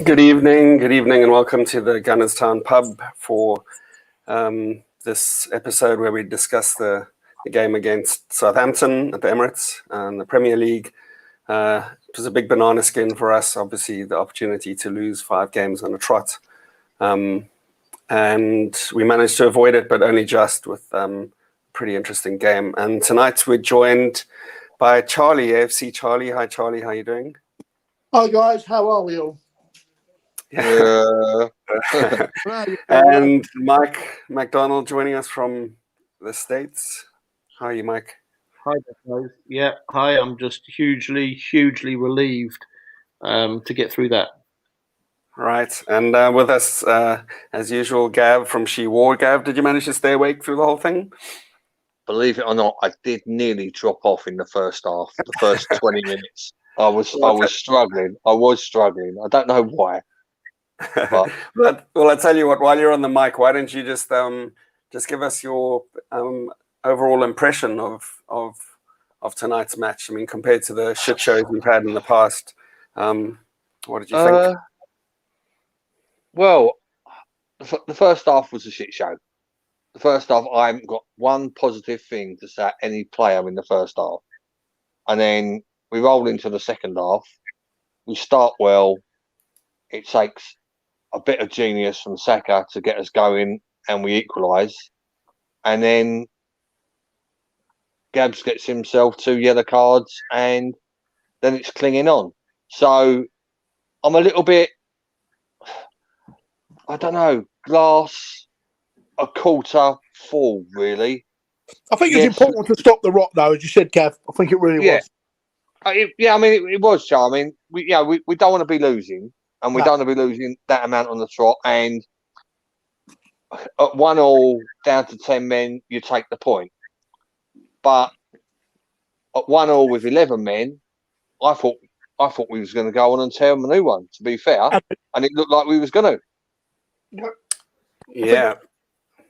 Good evening, and welcome to the Gunners Town pub for this episode where we discuss the game against Southampton at the Emirates and the Premier League. It was a big banana skin for us, obviously, the opportunity to lose 5 games on a trot. And we managed to avoid it, but only just, with a pretty interesting game. And tonight we're joined by Charlie, AFC Charlie. Hi, Charlie. How are you doing? Hi, guys. How are we all? And Mike McDonald joining us from the States. How are you, Mike? Hi, guys. Yeah, hi. I'm just hugely relieved to get through that. Right. And with us, as usual, Gav from She War. Gav, did you manage to stay awake through the whole thing? Believe it or not, I did nearly drop off in the first half, the first 20 minutes. I was struggling. I don't know why. But well, I tell you what. While you're on the mic, why don't you just give us your overall impression of tonight's match? I mean, compared to the shit shows we've had in the past, what did you think? Well, the first half was a shit show. The first half, I haven't got one positive thing to say at any player in the first half, and then we roll into the second half. We start well. It takes a bit of genius from Saka to get us going, and we equalise. And then Gabs gets himself 2 yellow cards, and then it's clinging on. So I'm a little bit, I don't know, glass a quarter full, really. I think it's important to stop the rot, though, as you said, Gav. I think it really was. I mean, it was, Charles. I mean, we don't want to be losing. And we don't want to be losing that amount on the trot. And at 1-1 down to 10 men, you take the point. But at 1-1 with 11 men, I thought we was going to go on and tear them a new one, to be fair. And it looked like we was going to. Yeah.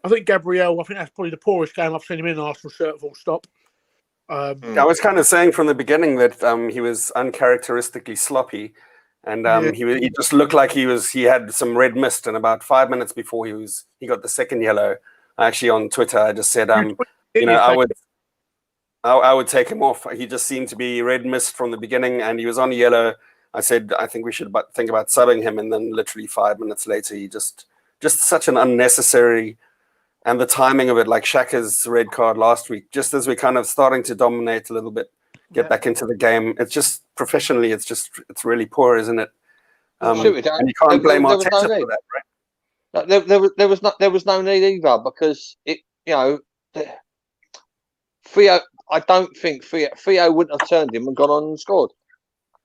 I think Gabriel, I think that's probably the poorest game I've seen him in Arsenal shirt, full stop. I was kind of saying from the beginning that he was uncharacteristically sloppy. And he just looked like he had some red mist, and about 5 minutes before he got the second yellow. Actually, on Twitter, I just said, I would take him off. He just seemed to be red mist from the beginning, and he was on yellow. I said, I think we should think about subbing him, and then literally 5 minutes later, he just such an unnecessary, and the timing of it, like Shaka's red card last week, just as we're kind of starting to dominate a little bit. Get back into the game. It's just professionally, it's really poor, isn't it? And you can't blame Arteta for that, right? There was no need either, because Theo. I don't think Theo wouldn't have turned him and gone on and scored.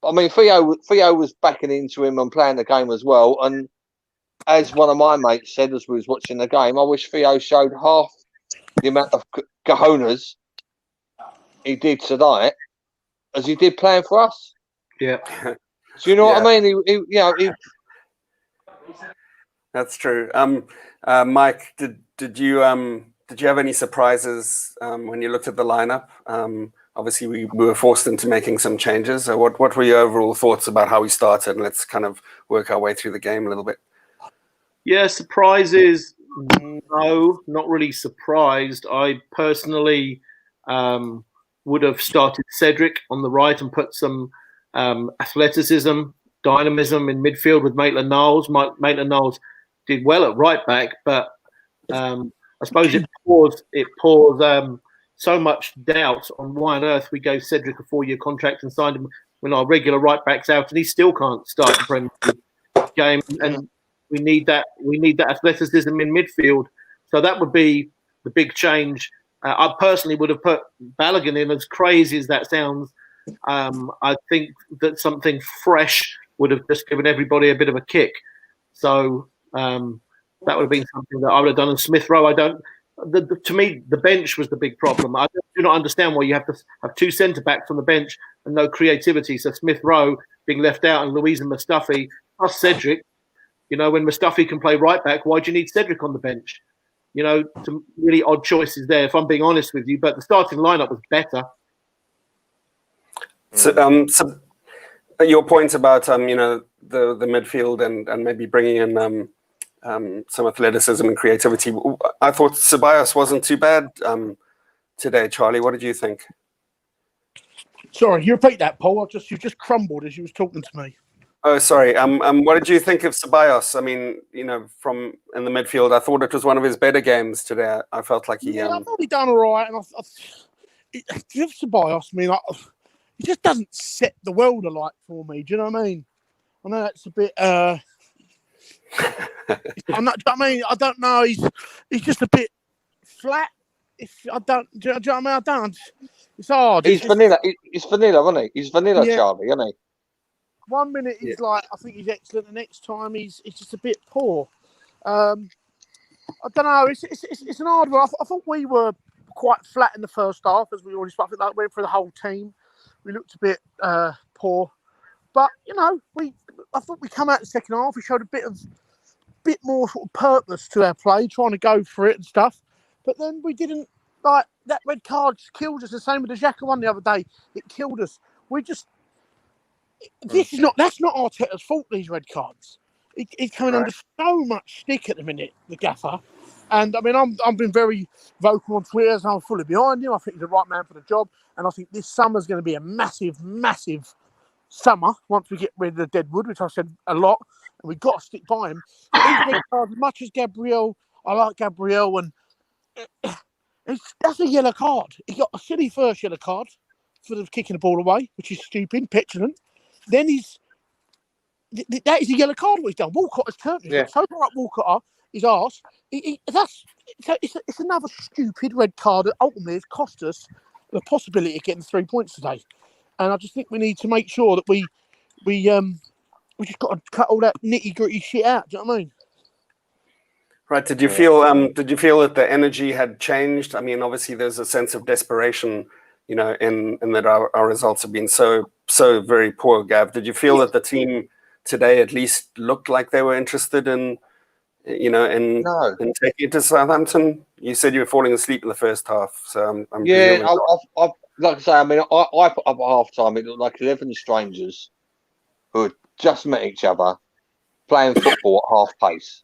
I mean, Theo was backing into him and playing the game as well. And as one of my mates said as we was watching the game, I wish Theo showed half the amount of cojones he did tonight as he did playing for us. Yeah. So you know what I mean? He That's true. Mike, did you have any surprises when you looked at the lineup? Obviously, we were forced into making some changes. So what were your overall thoughts about how we started? And let's kind of work our way through the game a little bit. Yeah, surprises. No, not really surprised. I personally would have started Cedric on the right and put some athleticism, dynamism in midfield with Maitland-Niles. Maitland-Niles did well at right back, but I suppose it pours so much doubt on why on earth we gave Cedric a 4-year contract and signed him when our regular right back's out, and he still can't start the Premier League game. And we need that athleticism in midfield. So that would be the big change. I personally would have put Balogun in, as crazy as that sounds. I think that something fresh would have just given everybody a bit of a kick. So that would have been something that I would have done. And Smith Rowe, to me, the bench was the big problem. I do not understand why you have to have 2 centre-backs on the bench and no creativity. So Smith Rowe being left out and Louise and Mustafi plus Cedric. When Mustafi can play right back, why do you need Cedric on the bench? Some really odd choices there, if I'm being honest with you. But the starting lineup was better. So your point about the midfield and maybe bringing in some athleticism and creativity. I thought Ceballos wasn't too bad today. Charlie, what did you think? Sorry, you repeat that, Paul. You just crumbled as you was talking to me. Oh, sorry. What did you think of Ceballos? I mean, from in the midfield, I thought it was one of his better games today. I felt like he. Yeah, I thought he done all right, and with Ceballos, I mean, he just doesn't set the world alight for me. Do you know what I mean? I know that's a bit. I don't know. He's just a bit flat. Do you know what I mean? I don't. It's hard. He's vanilla. He's vanilla, isn't he? He's vanilla, Yeah. Charlie, isn't he? 1 minute he's like, I think he's excellent. The next time he's just a bit poor. I don't know. It's an hard one. I thought we were quite flat in the first half, as we already spoke. I think that went for the whole team. We looked a bit poor, but I thought we come out the second half. We showed a bit more sort of purpose to our play, trying to go for it and stuff. But then we didn't. Like that red card just killed us. The same with the Xhaka one the other day. It killed us. That's not Arteta's fault. These red cards. He's coming under so much stick at the minute, the gaffer. And I mean, I've been very vocal on Twitter, so I'm fully behind him. I think he's the right man for the job, and I think this summer's going to be a massive, massive summer once we get rid of the deadwood, which I said a lot, and we've got to stick by him. These red cards, as much as Gabriel, I like Gabriel, and that's a yellow card. He got a silly first yellow card for the kicking the ball away, which is stupid, petulant. Then that is a yellow card what he's done. Walcott has turned. He's got so far up Walcott up his arse. It's another stupid red card that ultimately has cost us the possibility of getting 3 points today. And I just think we need to make sure that we just got to cut all that nitty gritty shit out. Do you know what I mean? Right. Did you feel that the energy had changed? I mean, obviously there's a sense of desperation, in that our results have been so very poor, Gav. Did you feel that the team today at least looked like they were interested in taking it to Southampton? You said you were falling asleep in the first half, so I'm I like I say, I mean, I put up at half time. It looked like 11 strangers who had just met each other playing football at half pace.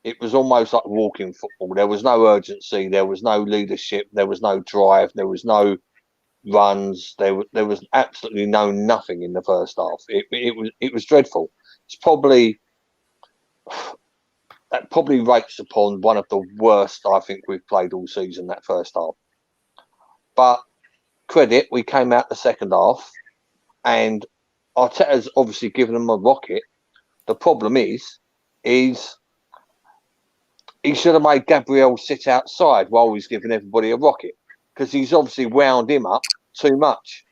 It was almost like walking football. There was no urgency. There was no leadership. There was no drive. There was no runs. There was absolutely nothing in the first half. It was dreadful. It's probably rates upon one of the worst I think we've played all season, that first half. But credit, we came out the second half, and Arteta's obviously given them a rocket. The problem is he should have made Gabriel sit outside while he's giving everybody a rocket, because he's obviously wound him up too much.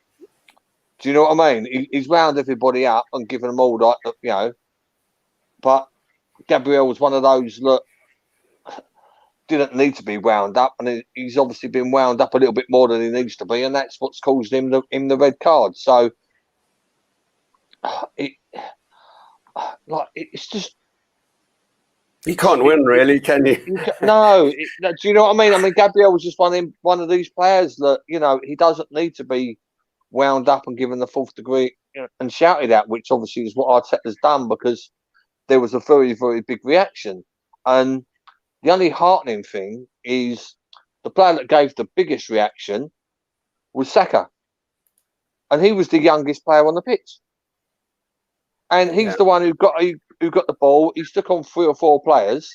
Do you know what I mean? He's wound everybody up and given them all that, But Gabriel was one of those that didn't need to be wound up, and he's obviously been wound up a little bit more than he needs to be, and that's what's caused him the red card. So it's just. You can't win, really, can you? No. Do you know what I mean? I mean, Gabriel was just one of these players that, he doesn't need to be wound up and given the fourth degree and shouted at, which obviously is what Arteta's done, because there was a very, very big reaction. And the only heartening thing is the player that gave the biggest reaction was Saka. And he was the youngest player on the pitch. And he's the one who got the ball. He stuck on 3 or 4 players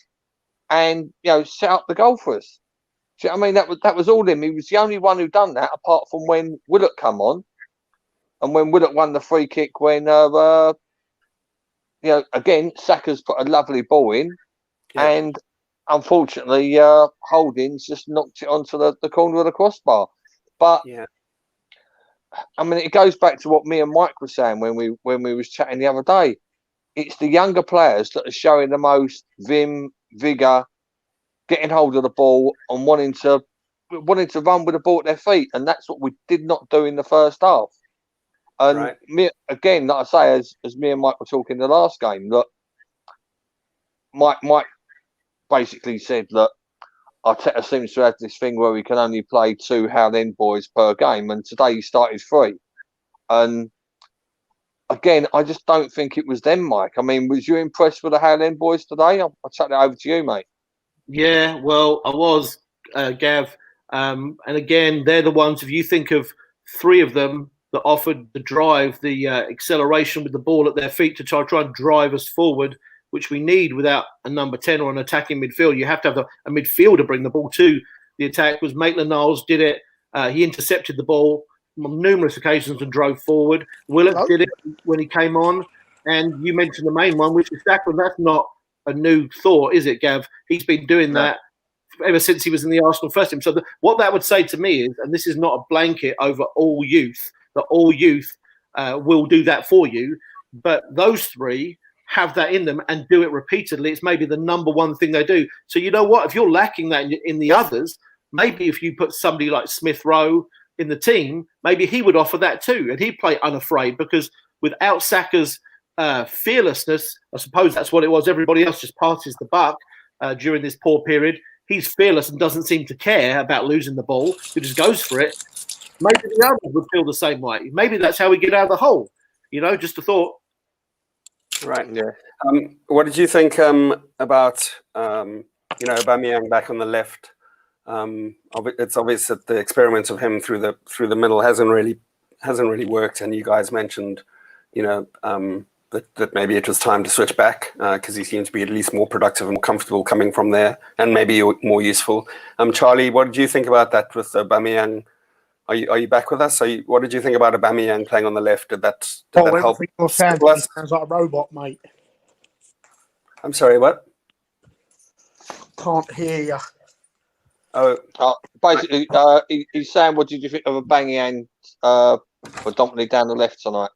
and, set up the goal for us. Do you know what I mean? That was all him. He was the only one who done that, apart from when Willock come on. And when Willock won the free kick, when, again, Saka's put a lovely ball in. Yeah. And unfortunately, Holdings just knocked it onto the corner of the crossbar. But, I mean, it goes back to what me and Mike were saying when we was chatting the other day. It's the younger players that are showing the most vim, vigour, getting hold of the ball and wanting to run with the ball at their feet. And that's what we did not do in the first half. And me, again, like I say, as me and Mike were talking the last game, that Mike basically said that Arteta seems to have this thing where he can only play 2 Howland boys per game, and today he started 3. And again, I just don't think it was them, Mike. I mean, was you impressed with the Howland boys today? I'll chuck that over to you, mate. Yeah, well, I was, Gav. And again, they're the ones, if you think of three of them that offered the drive, the acceleration with the ball at their feet to try and drive us forward, which we need without a number 10 or an attacking midfield. You have to have a midfielder bring the ball to the attack. Was Maitland-Niles did it. He intercepted the ball on numerous occasions and drove forward. Willett did it when he came on. And you mentioned the main one, which is Saka. That's not a new thought, is it, Gav? He's been doing that ever since he was in the Arsenal first team. So what that would say to me is, and this is not a blanket over all youth, that all youth will do that for you, but those three have that in them and do it repeatedly. It's maybe the number one thing they do. So you know what? If you're lacking that in the others, maybe if you put somebody like Smith Rowe in the team, maybe he would offer that too, and he'd play unafraid, because without Saka's fearlessness, I suppose that's what it was. Everybody else just passes the buck during this poor period. He's fearless and doesn't seem to care about losing the ball. He just goes for it. Maybe the others would feel the same way. Maybe that's how we get out of the hole. Just a thought. Right. Yeah. What did you think about Aubameyang back on the left? It's obvious that the experiment of him through the middle hasn't really worked, and you guys mentioned, that maybe it was time to switch back because he seems to be at least more productive and more comfortable coming from there, and maybe more useful. Charlie, what did you think about that with Aubameyang? Are you back with us? What did you think about Aubameyang playing on the left? Did that help? Sounds like a robot, mate. I'm sorry, what? Can't hear you. Basically, he's saying, what did you think of Aubameyang predominantly down the left tonight?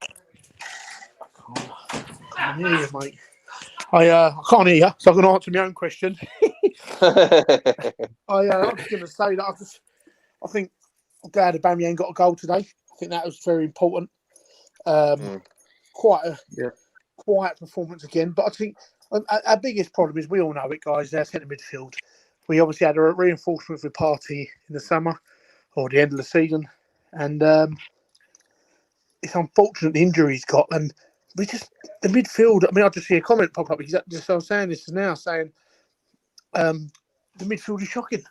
I can't hear you, mate. I can't hear you, so I'm going to answer my own question. I was going to say that I think I'm glad Aubameyang got a goal today. I think that was very important. Quite a quiet performance again, but I think our biggest problem is, we all know it, guys, our centre midfield. We obviously had a reinforcement with Partey in the summer or the end of the season, and it's unfortunate the injury he's got, and the midfield. I mean, I just see a comment pop up. I was saying this now, saying the midfield is shocking.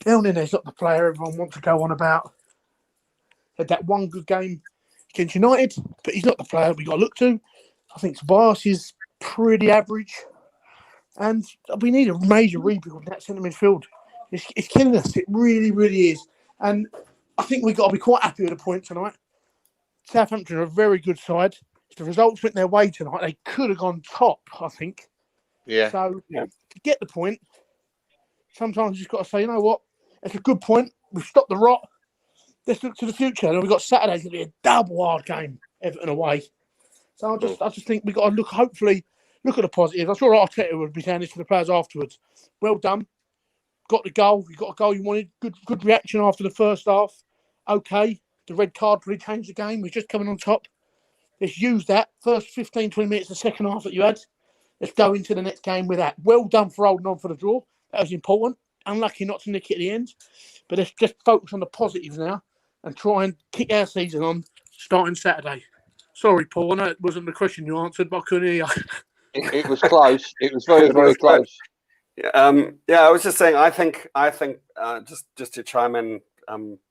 Elneny's not the player everyone wants to go on about. Had that one good game against United, but he's not the player we got to look to. I think Tobias is pretty average, and we need a major rebuild in that centre midfield. It's killing us. It really, really is. And I think we've got to be quite happy with the point tonight. Southampton are a very good side. If the results went their way tonight, they could have gone top, I think. Yeah. So to get the point, sometimes you've got to say, you know what? It's a good point. We've stopped the rot. Let's look to the future. And we've got Saturday's going to be a double hard game, Everton away. So I just think we've got to look at the positives. I'm sure Arteta would be saying this to the players afterwards. Well done. Got the goal. You got a goal you wanted. Good reaction after the first half. Okay. The red card really changed the game. We're just coming on top. Let's use that first 15, 20 minutes of the second half that you had. Let's go into the next game with that. Well done for holding on for the draw. That was important. Unlucky not to nick it at the end. But let's just focus on the positives now and try and kick our season on starting Saturday. Sorry, Paul. I know it wasn't the question you answered, but I couldn't hear you. It was close. It was very, very close. I was just saying, I think just to chime in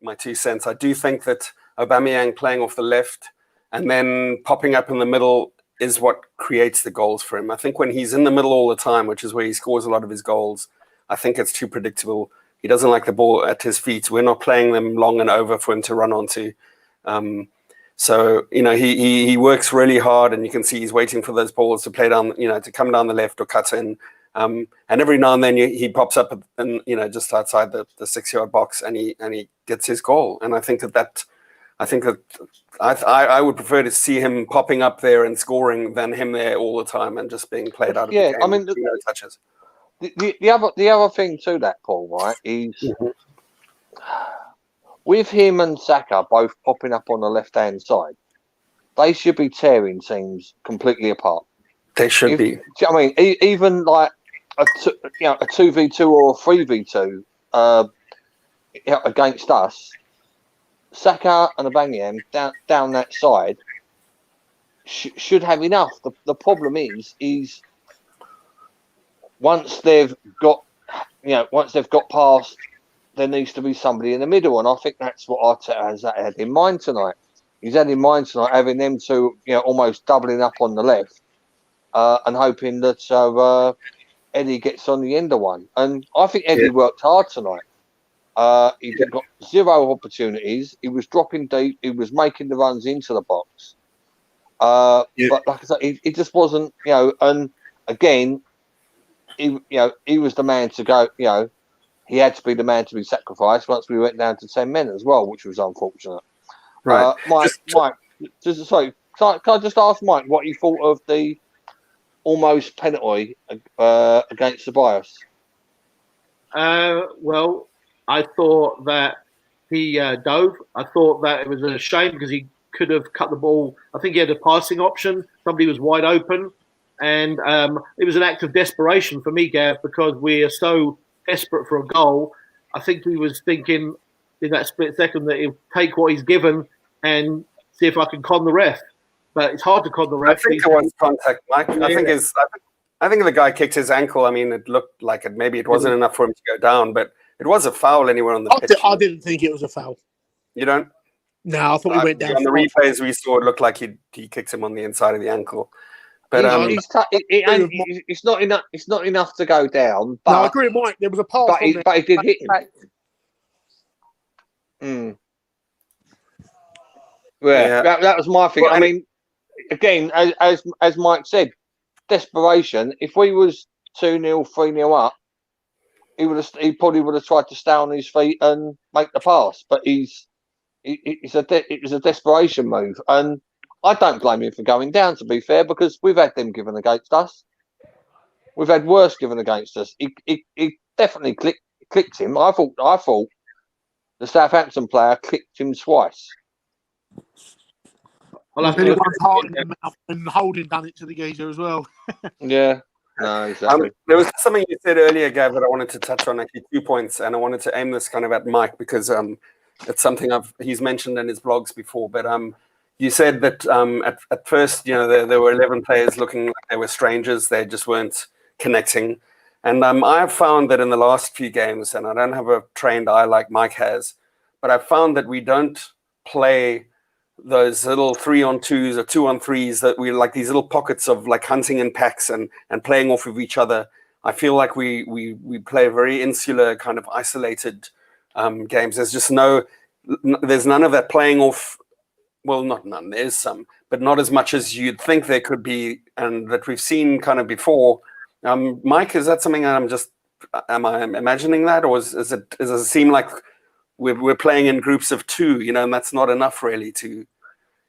my 2 cents, I do think that Aubameyang playing off the left and then popping up in the middle is what creates the goals for him. I think when he's in the middle all the time, which is where he scores a lot of his goals, I think it's too predictable. He doesn't like the ball at his feet. We're not playing them long and over for him to run onto. So, he works really hard, and you can see he's waiting for those balls to play down, to come down the left or cut in. And every now and then he pops up and just outside the 6-yard box and he gets his goal. And I think that I would prefer to see him popping up there and scoring than him there all the time and just being played out of the game. I mean, touches. The other thing to that, Paul, right, is with him and Saka both popping up on the left-hand side, they should be tearing teams completely apart. They should be. I mean, even like a 2v2 or a 3v2 against us, Saka and Aubameyang down that side should have enough. The problem is once they've got past, there needs to be somebody in the middle, and I think that's what Arteta has had in mind tonight. He's had in mind tonight having them two, almost doubling up on the left, and hoping that Eddie gets on the end of one. And I think Eddie worked hard tonight. He got 0 opportunities. He was dropping deep. He was making the runs into the box. But like I said, he just wasn't, and again, he was the man to go, he had to be the man to be sacrificed once we went down to 10 men as well, which was unfortunate. Right. Mike, sorry, can I just ask Mike what he thought of the almost penalty against Tobias? Well, I thought that he dove. I thought that it was a shame because he could have cut the ball. I think he had a passing option. Somebody was wide open. And it was an act of desperation for me, Gav, because we are so desperate for a goal. I think he was thinking in that split second that he'll take what he's given and see if I can con the ref. But it's hard to con the ref. I think there was contact, Mike. Yeah. I think the guy kicked his ankle. I mean, it looked like maybe it wasn't enough for him to go down, but it was a foul anywhere on the pitch. I didn't think it was a foul. You don't? No, I thought he went down. On the replays we saw, it looked like he kicked him on the inside of the ankle. But it's not enough. It's not enough to go down. But, no, I agree with Mike. There was a pass, but he did hit him. Yeah. That was my thing. Well, I mean, again, as Mike said, desperation. If we was 2-0, 3-0 up, he probably would have tried to stay on his feet and make the pass. But it was a desperation move, and I don't blame him for going down, to be fair, because we've had them given against us. We've had worse given against us. He definitely clicked him. I thought the Southampton player clicked him twice. Well, I think and Holding done it to the geezer as well. Yeah. No, exactly. There was something you said earlier, Gav, that I wanted to touch on, actually 2 points, and I wanted to aim this kind of at Mike because it's something he's mentioned in his blogs before, but you said that at first, there were 11 players looking like they were strangers. They just weren't connecting. And I've found that in the last few games, and I don't have a trained eye like Mike has, but I've found that we don't play those little 3-on-2s or 2-on-3s that we like, these little pockets of like hunting in packs and playing off of each other. I feel like we play very insular, kind of isolated games. There's none of that playing off. Well, not none. There's some, but not as much as you'd think there could be, and that we've seen kind of before. Mike, is that something that am I imagining that, or does it seem like we're playing in groups of 2, and that's not enough really to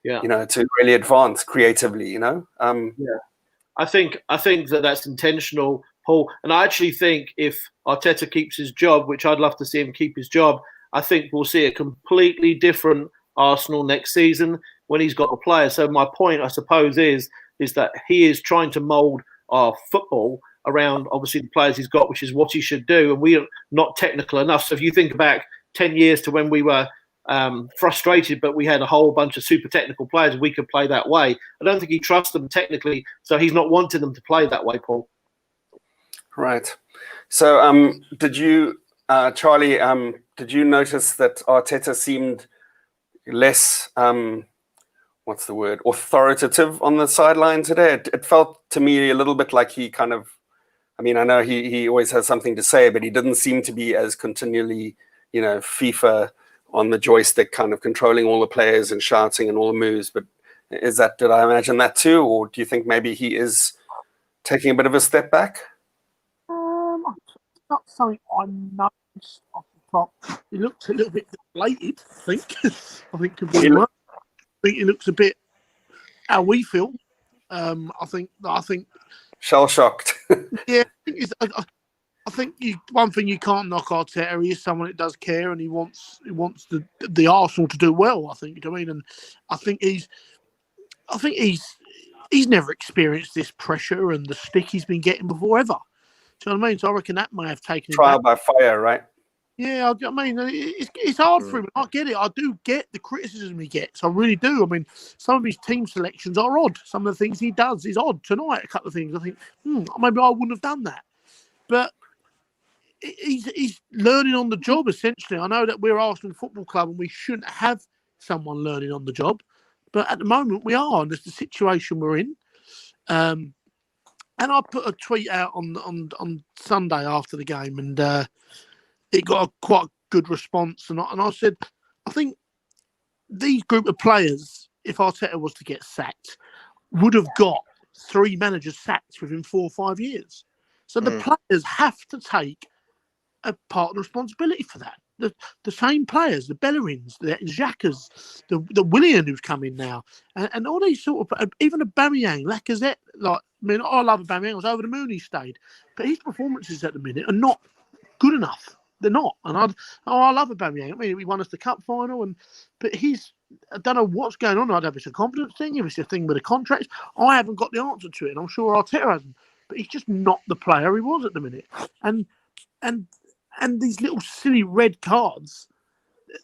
really advance creatively, Yeah. I think that's intentional, Paul. And I actually think if Arteta keeps his job, which I'd love to see him keep his job, I think we'll see a completely different Arsenal next season when he's got the players. So my point, I suppose, is that he is trying to mould our football around obviously the players he's got, which is what he should do. And we are not technical enough. So if you think back 10 years to when we were frustrated, but we had a whole bunch of super technical players, we could play that way. I don't think he trusts them technically, so he's not wanting them to play that way, Paul. Right. So did you, Charlie, did you notice that Arteta seemed less, authoritative on the sideline today? It felt to me a little bit like he kind of, I know he always has something to say, but he didn't seem to be as continually, FIFA on the joystick kind of controlling all the players and shouting and all the moves. But did I imagine that too? Or do you think maybe he is taking a bit of a step back? Not something I noticed off the top. He looks a little bit deflated, I think. I think could be worse. I think he looks a bit how we feel. I think shell shocked. Yeah, I think one thing you can't knock Arteta, he is someone that does care and he wants the Arsenal to do well. I think, and I think he's never experienced this pressure and the stick he's been getting before ever. Do you know what I mean? So I reckon that may have taken trial by fire, right? Yeah, I mean, it's hard for him. I get it. I do get the criticism he gets. I really do. I mean, some of his team selections are odd. Some of the things he does is odd. Tonight, a couple of things, I think, maybe I wouldn't have done that. But he's learning on the job, essentially. I know that we're Arsenal Football Club and we shouldn't have someone learning on the job. But at the moment, we are. And that's the situation we're in. And I put a tweet out on Sunday after the game, and it got a quite good response. And I said, I think these group of players, if Arteta was to get sacked, would have got 3 managers sacked within 4 or 5 years. So the players have to take a part of the responsibility for that. The same players, the Bellerins, the Xhakas, the Willian who's come in now, and all these sort of, even Aubameyang, Lacazette. Like, I mean, I love Aubameyang. I was over the moon he stayed, but his performances at the minute are not good enough. They're not, and I love Aubameyang. I mean, he won us the cup final, but I don't know what's going on. I don't know if it's a confidence thing, if it's a thing with the contracts. I haven't got the answer to it, and I'm sure Arteta hasn't. But he's just not the player he was at the minute, and these little silly red cards,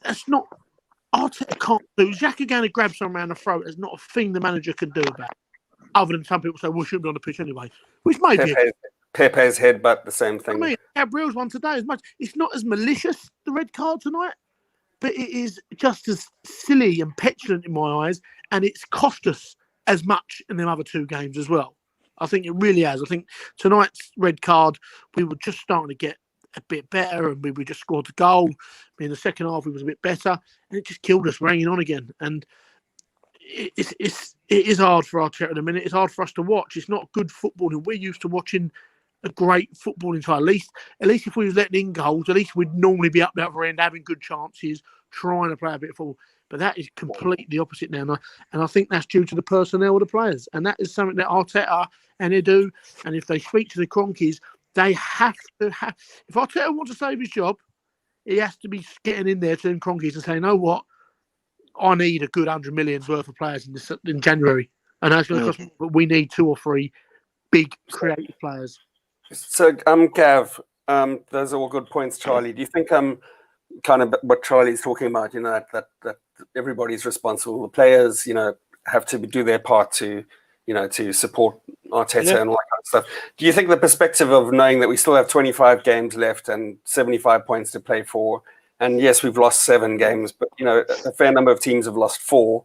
that's not, Arteta can't do. Xhaka going to grab someone around the throat is not a thing the manager can do about it. Other than some people say, well, shouldn't be on the pitch anyway, which may be. Pepe's headbutt, the same thing. I mean, Gabriel's one today as much. It's not as malicious, the red card tonight, but it is just as silly and petulant in my eyes, and it's cost us as much in them other 2 games as well. I think it really has. I think tonight's red card, we were just starting to get a bit better, and we just scored the goal. I mean, the second half, it was a bit better, and it just killed us, hanging on again. And it is hard for Arteta at the minute. It's hard for us to watch. It's not good football, and we're used to watching a great footballing side. At least if we was letting in goals, at least we'd normally be up the other end, having good chances, trying to play a bit of football. But that is completely opposite now, and I think that's due to the personnel of the players, and that is something that Arteta and Edu, and if they speak to the Cronkies, they have to have. If Arteta wants to save his job, he has to be getting in there to them Cronkies and saying, "You know what? I need a good 100 million's worth of players in January, and that's going to cost. But we need 2 or 3 big creative players." So, Gav, those are all good points, Charlie. Do you think kind of what Charlie's talking about? You know, that everybody's responsible. The players, have to do their part to support Arteta and all that kind of stuff. Do you think the perspective of knowing that we still have 25 games left and 75 points to play for, and yes, we've lost 7 games, but a fair number of teams have lost 4.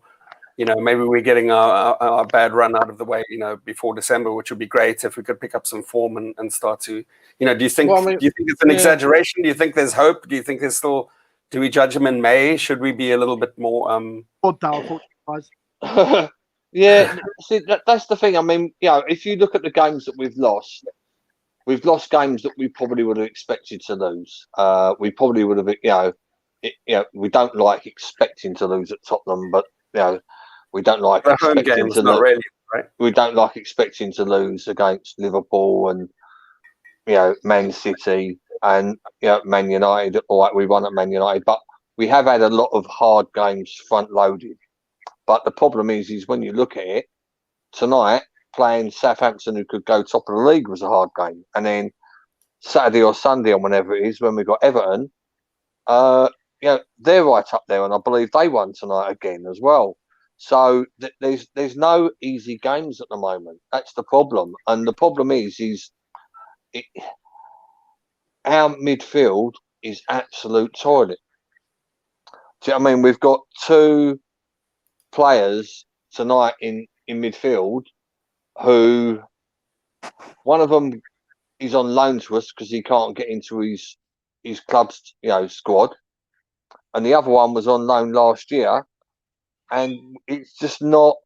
Maybe we're getting our bad run out of the way, before December, which would be great if we could pick up some form and start to, do you think it's an exaggeration? Do you think there's hope? Do you think there's still? Do we judge them in May? Should we be a little bit more? Yeah, see, that's the thing. I mean, if you look at the games that we've lost games that we probably would have expected to lose. We probably would have, we don't like expecting to lose at Tottenham, but we don't like expecting games, to not lose. really, right? We don't like expecting to lose against Liverpool and Man City and Man United. All right, we won at Man United, but we have had a lot of hard games front loaded. But the problem is when you look at it tonight, playing Southampton, who could go top of the league, was a hard game, and then Saturday or Sunday or whenever it is when we got Everton, they're right up there, and I believe they won tonight again as well. So there's no easy games at the moment. That's the problem, and the problem is our midfield is absolute toilet. Do you know what I mean? We've got 2 players tonight in midfield who, one of them is on loan to us because he can't get into his club's squad, and the other one was on loan last year, and it's just not.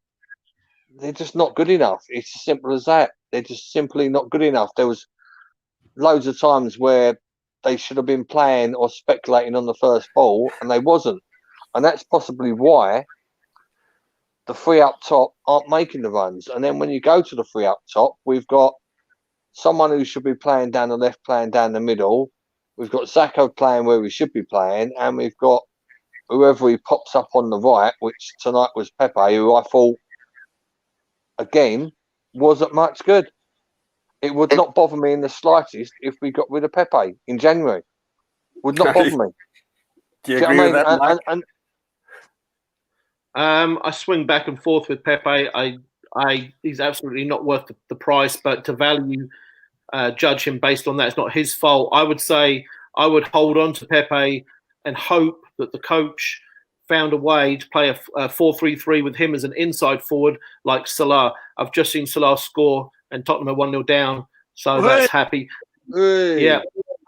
They're just not good enough. It's as simple as that. They're just simply not good enough. There was loads of times where they should have been playing or speculating on the first ball, and they wasn't, and that's possibly why the 3 up top aren't making the runs. And then when you go to the 3 up top, we've got someone who should be playing down the left, playing down the middle. We've got Zacco playing where we should be playing, and we've got whoever he pops up on the right, which tonight was Pepe, who I thought, again, wasn't much good. It would not bother me in the slightest if we got rid of Pepe in January. Would not bother me. Do you agree with that, Mike? I swing back and forth with Pepe. He's absolutely not worth the price, but to value judge him based on that, it's not his fault. I would say I would hold on to Pepe and hope that the coach found a way to play a 4-3-3 with him as an inside forward like Salah. I've just seen Salah score and Tottenham are 1-0 down, so that's happy. Yeah,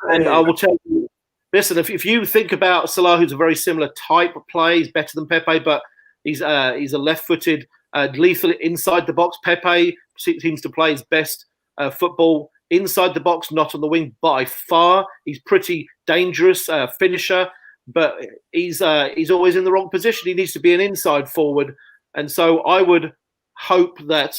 and I will tell you, listen, if you think about Salah, who's a very similar type of play, he's better than Pepe, but he's a left-footed, lethal inside the box. Pepe seems to play his best football inside the box, not on the wing by far. He's pretty dangerous finisher, but he's always in the wrong position. He needs to be an inside forward, and so I would hope that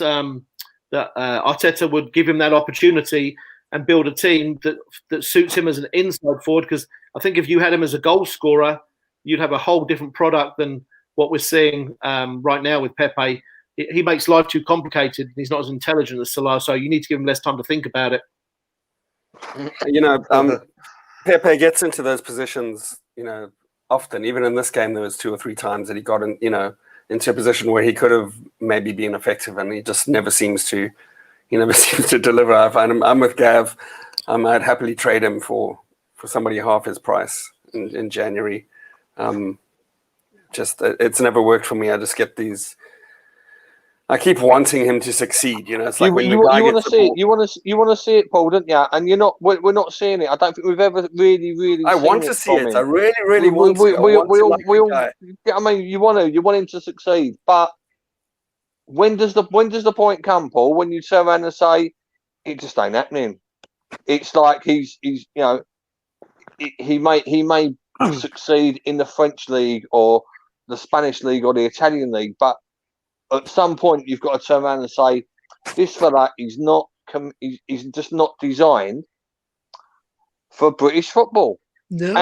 that Arteta would give him that opportunity and build a team that suits him as an inside forward. Because I think if you had him as a goal scorer, you'd have a whole different product than what we're seeing right now with Pepe. He makes life too complicated. He's not as intelligent as Salah, so you need to give him less time to think about it. Pepe gets into those positions, often. Even in this game, there was 2 or 3 times that he got into a position where he could have maybe been effective, and he just never seems to. He never seems to deliver. I'm with Gav. I'd happily trade him for somebody half his price in January. It's never worked for me. I just get these. I keep wanting him to succeed. It's like you want to see it. You want to see it, Paul, don't you? And we're not seeing it. I don't think we've ever really. I want to see it. I really want to. I mean, you want him to succeed, but when does the point come, Paul? When you turn around and say it just ain't happening? It's like he may succeed in the French league or the Spanish league or the Italian league, but at some point you've got to turn around and say this fella is he's just not designed for British football. No.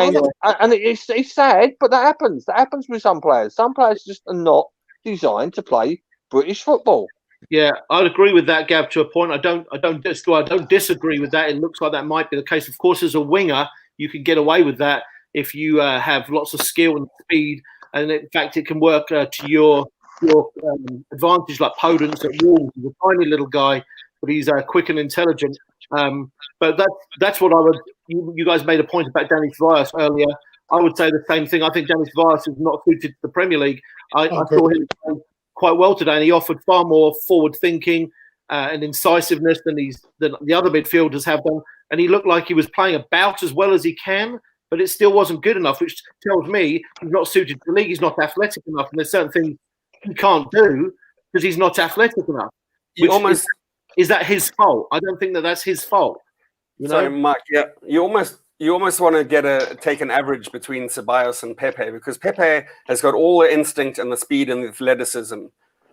And it's sad, but that happens. That happens with some players. Some players just are not designed to play British football. Yeah, I'd agree with that, Gav, to a point. I don't disagree with that. It looks like that might be the case. Of course, as a winger, you can get away with that if you have lots of skill and speed, and in fact, it can work to your advantage. Like Podence at Wolves, he's a tiny little guy, but he's quick and intelligent. But that's what I would. You guys made a point about Dani Ceballos earlier. I would say the same thing. I think Dani Ceballos is not suited to the Premier League. I saw him play quite well today, and he offered far more forward thinking and incisiveness than the other midfielders have done. And he looked like he was playing about as well as he can, but it still wasn't good enough, which tells me he's not suited to the league. He's not athletic enough, and there's certain things he can't do because he's not athletic enough. Is that his fault? I don't think that's his fault. Sorry, Mark. Yeah, you almost want to take an average between Ceballos and Pepe, because Pepe has got all the instinct and the speed and the athleticism,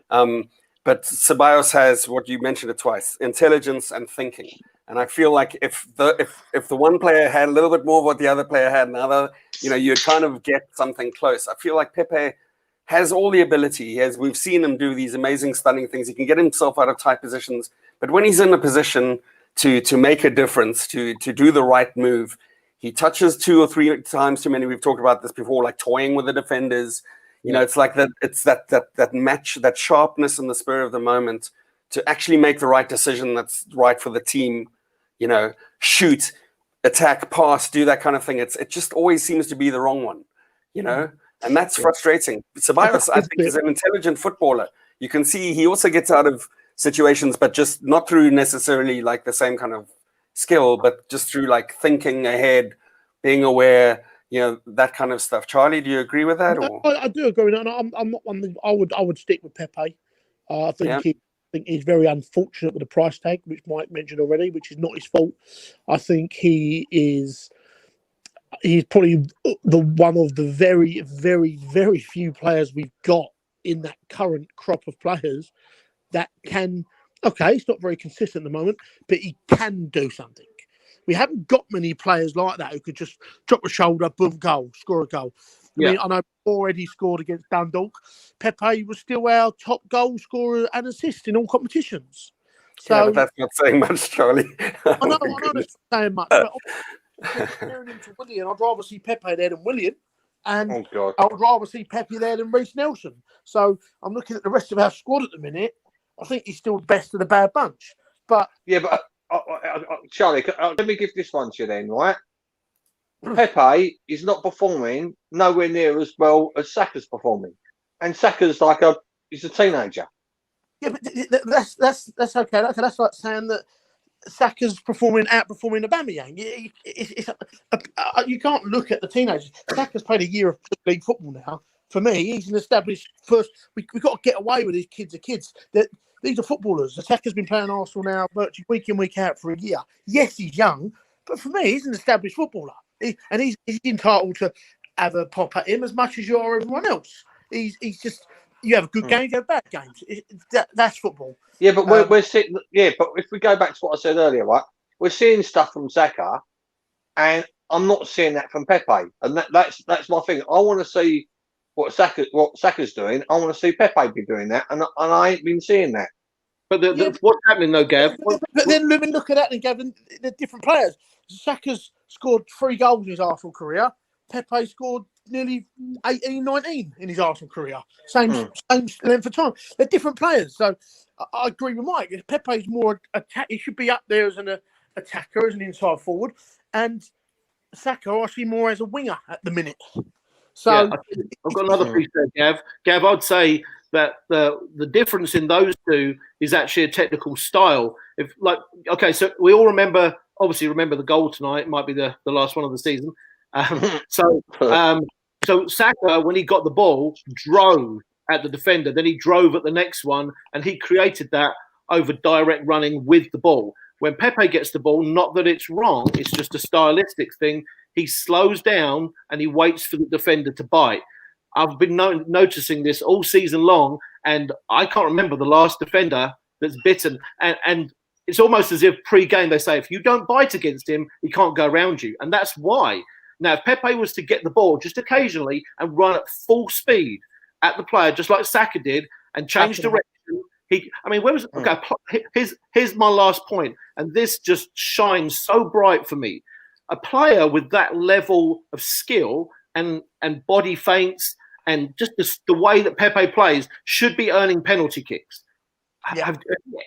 but Ceballos has what you mentioned it twice: intelligence and thinking. And I feel like if the one player had a little bit more of what the other player had, another, you'd kind of get something close. I feel like Pepe has all the ability. We've seen him do these amazing, stunning things. He can get himself out of tight positions, but when he's in a position to make a difference, to do the right move, he touches 2 or 3 times too many. We've talked about this before, like toying with the defenders. It's like that. It's that match, that sharpness and the spur of the moment to actually make the right decision that's right for the team. Shoot, attack, pass, do that kind of thing. It just always seems to be the wrong one. And that's frustrating. Ceballos, I think, is an intelligent footballer. You can see he also gets out of situations, but just not through necessarily like the same kind of skill, but just through like thinking ahead, being aware, that kind of stuff. Charlie, do you agree with that? Or? I do agree with that. I'm not one. I would stick with Pepe. I think he's very unfortunate with the price tag, which Mike mentioned already, which is not his fault. I think he's probably one of the very, very, very few players we've got in that current crop of players that can. Okay, it's not very consistent at the moment, but he can do something. We haven't got many players like that who could just drop a shoulder, boom, goal, score a goal. I mean, I know already scored against Dundalk. Pepe was still our top goal scorer and assist in all competitions. So but that's not saying much, Charlie. I know that's not saying much. But comparing him to Willian, I'd rather see Pepe there than Willian. And Oh God. I would rather see Pepe there than Reece Nelson. So I'm looking at the rest of our squad at the minute. I think he's still the best of the bad bunch. But yeah, but Charlie, let me give this one to you then, right? Pepe is not performing nowhere near as well as Saka's performing, and Saka's he's a teenager. Yeah, but that's okay. That's like saying that Saka's outperforming Aubameyang. You can't look at the teenagers. Saka's played a year of league football now. For me, he's an established first. We've got to get away with these kids are kids. These are footballers. Saka's been playing Arsenal now virtually week in, week out for a year. Yes, he's young, but for me, he's an established footballer. He's entitled to have a pop at him as much as you are everyone else. He's just, you have good games, you have bad games. That's football. Yeah, but we're seeing. Yeah, but if we go back to what I said earlier, right? We're seeing stuff from Saka, and I'm not seeing that from Pepe, and that's my thing. I want to see what Saka's doing. I want to see Pepe be doing that, and I ain't been seeing that. But what's happening though, Gav? But then look at that and Gavin, they're different players. Saka's scored 3 goals in his Arsenal career. Pepe scored nearly 18, 19 in his Arsenal career. Same length of time. They're different players. So I agree with Mike. Pepe's more attack. He should be up there as an attacker, as an inside forward. And Saka, I see more as a winger at the minute. So yeah, I've got another piece there, Gav. Gav, I'd say that the difference in those two is actually a technical style. So we all remember the goal tonight. It might be the last one of the season. So Saka, when he got the ball, drove at the defender. Then he drove at the next one, and he created that over direct running with the ball. When Pepe gets the ball, not that it's wrong, it's just a stylistic thing. He slows down and he waits for the defender to bite. I've been noticing this all season long, and I can't remember the last defender that's bitten. And it's almost as if pre-game they say, if you don't bite against him, he can't go around you. And that's why. Now, if Pepe was to get the ball just occasionally and run at full speed at the player, just like Saka did, and change direction, here's my last point, and this just shines so bright for me. A player with that level of skill and body feints and just the way that Pepe plays should be earning penalty kicks. Yeah.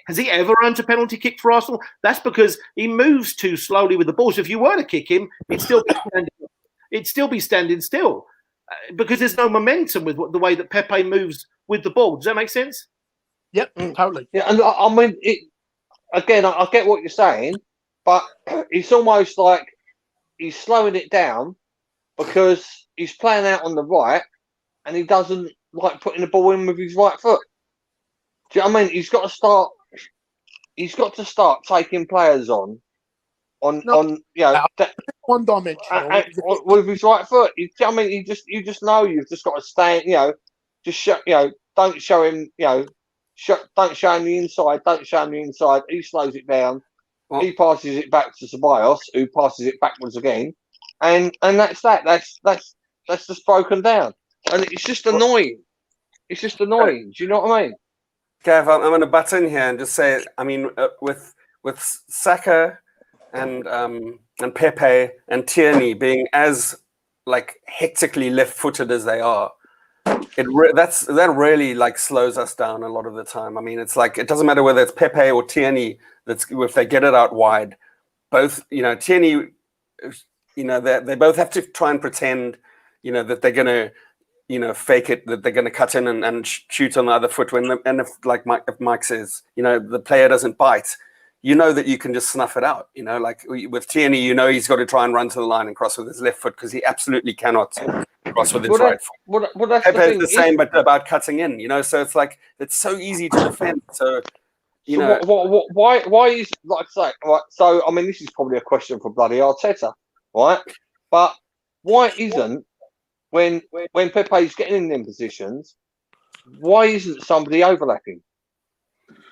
Has he ever earned a penalty kick for Arsenal? That's because he moves too slowly with the ball. So if you were to kick him, it'd still be standing still because there's no momentum with the way that Pepe moves with the ball. Does that make sense? Yep, totally. Yeah, and I mean, again, I get what you're saying, but it's almost like he's slowing it down because he's playing out on the right and he doesn't like putting the ball in with his right foot. Do you know what I mean? He's got to start taking players on one dimension with his right foot. You know what I mean? You just know you've just got to stand. Don't show him. Don't show him the inside. Don't show him the inside. He slows it down. Well, he passes it back to Ceballos, who passes it backwards again, and that's that. That's just broken down, and it's just annoying. It's just annoying. Do you know what I mean? Gav, I'm going to butt in here and just say, I mean, with Saka and Pepe and Tierney being as like hectically left-footed as they are, that really like slows us down a lot of the time. I mean, it's like it doesn't matter whether it's Pepe or Tierney. If they get it out wide, both Tierney, they both have to try and pretend that they're going to fake it, that they're going to cut in and shoot on the other foot. If Mike says, the player doesn't bite, that you can just snuff it out. Like with Tierney, he's got to try and run to the line and cross with his left foot because he absolutely cannot cross with his right foot. That's Pepe's the same, but about cutting in. So it's like it's so easy to defend. So why is like I say right? So I mean, this is probably a question for bloody Arteta, right? But why isn't when Pepe's getting in them positions, why isn't somebody overlapping?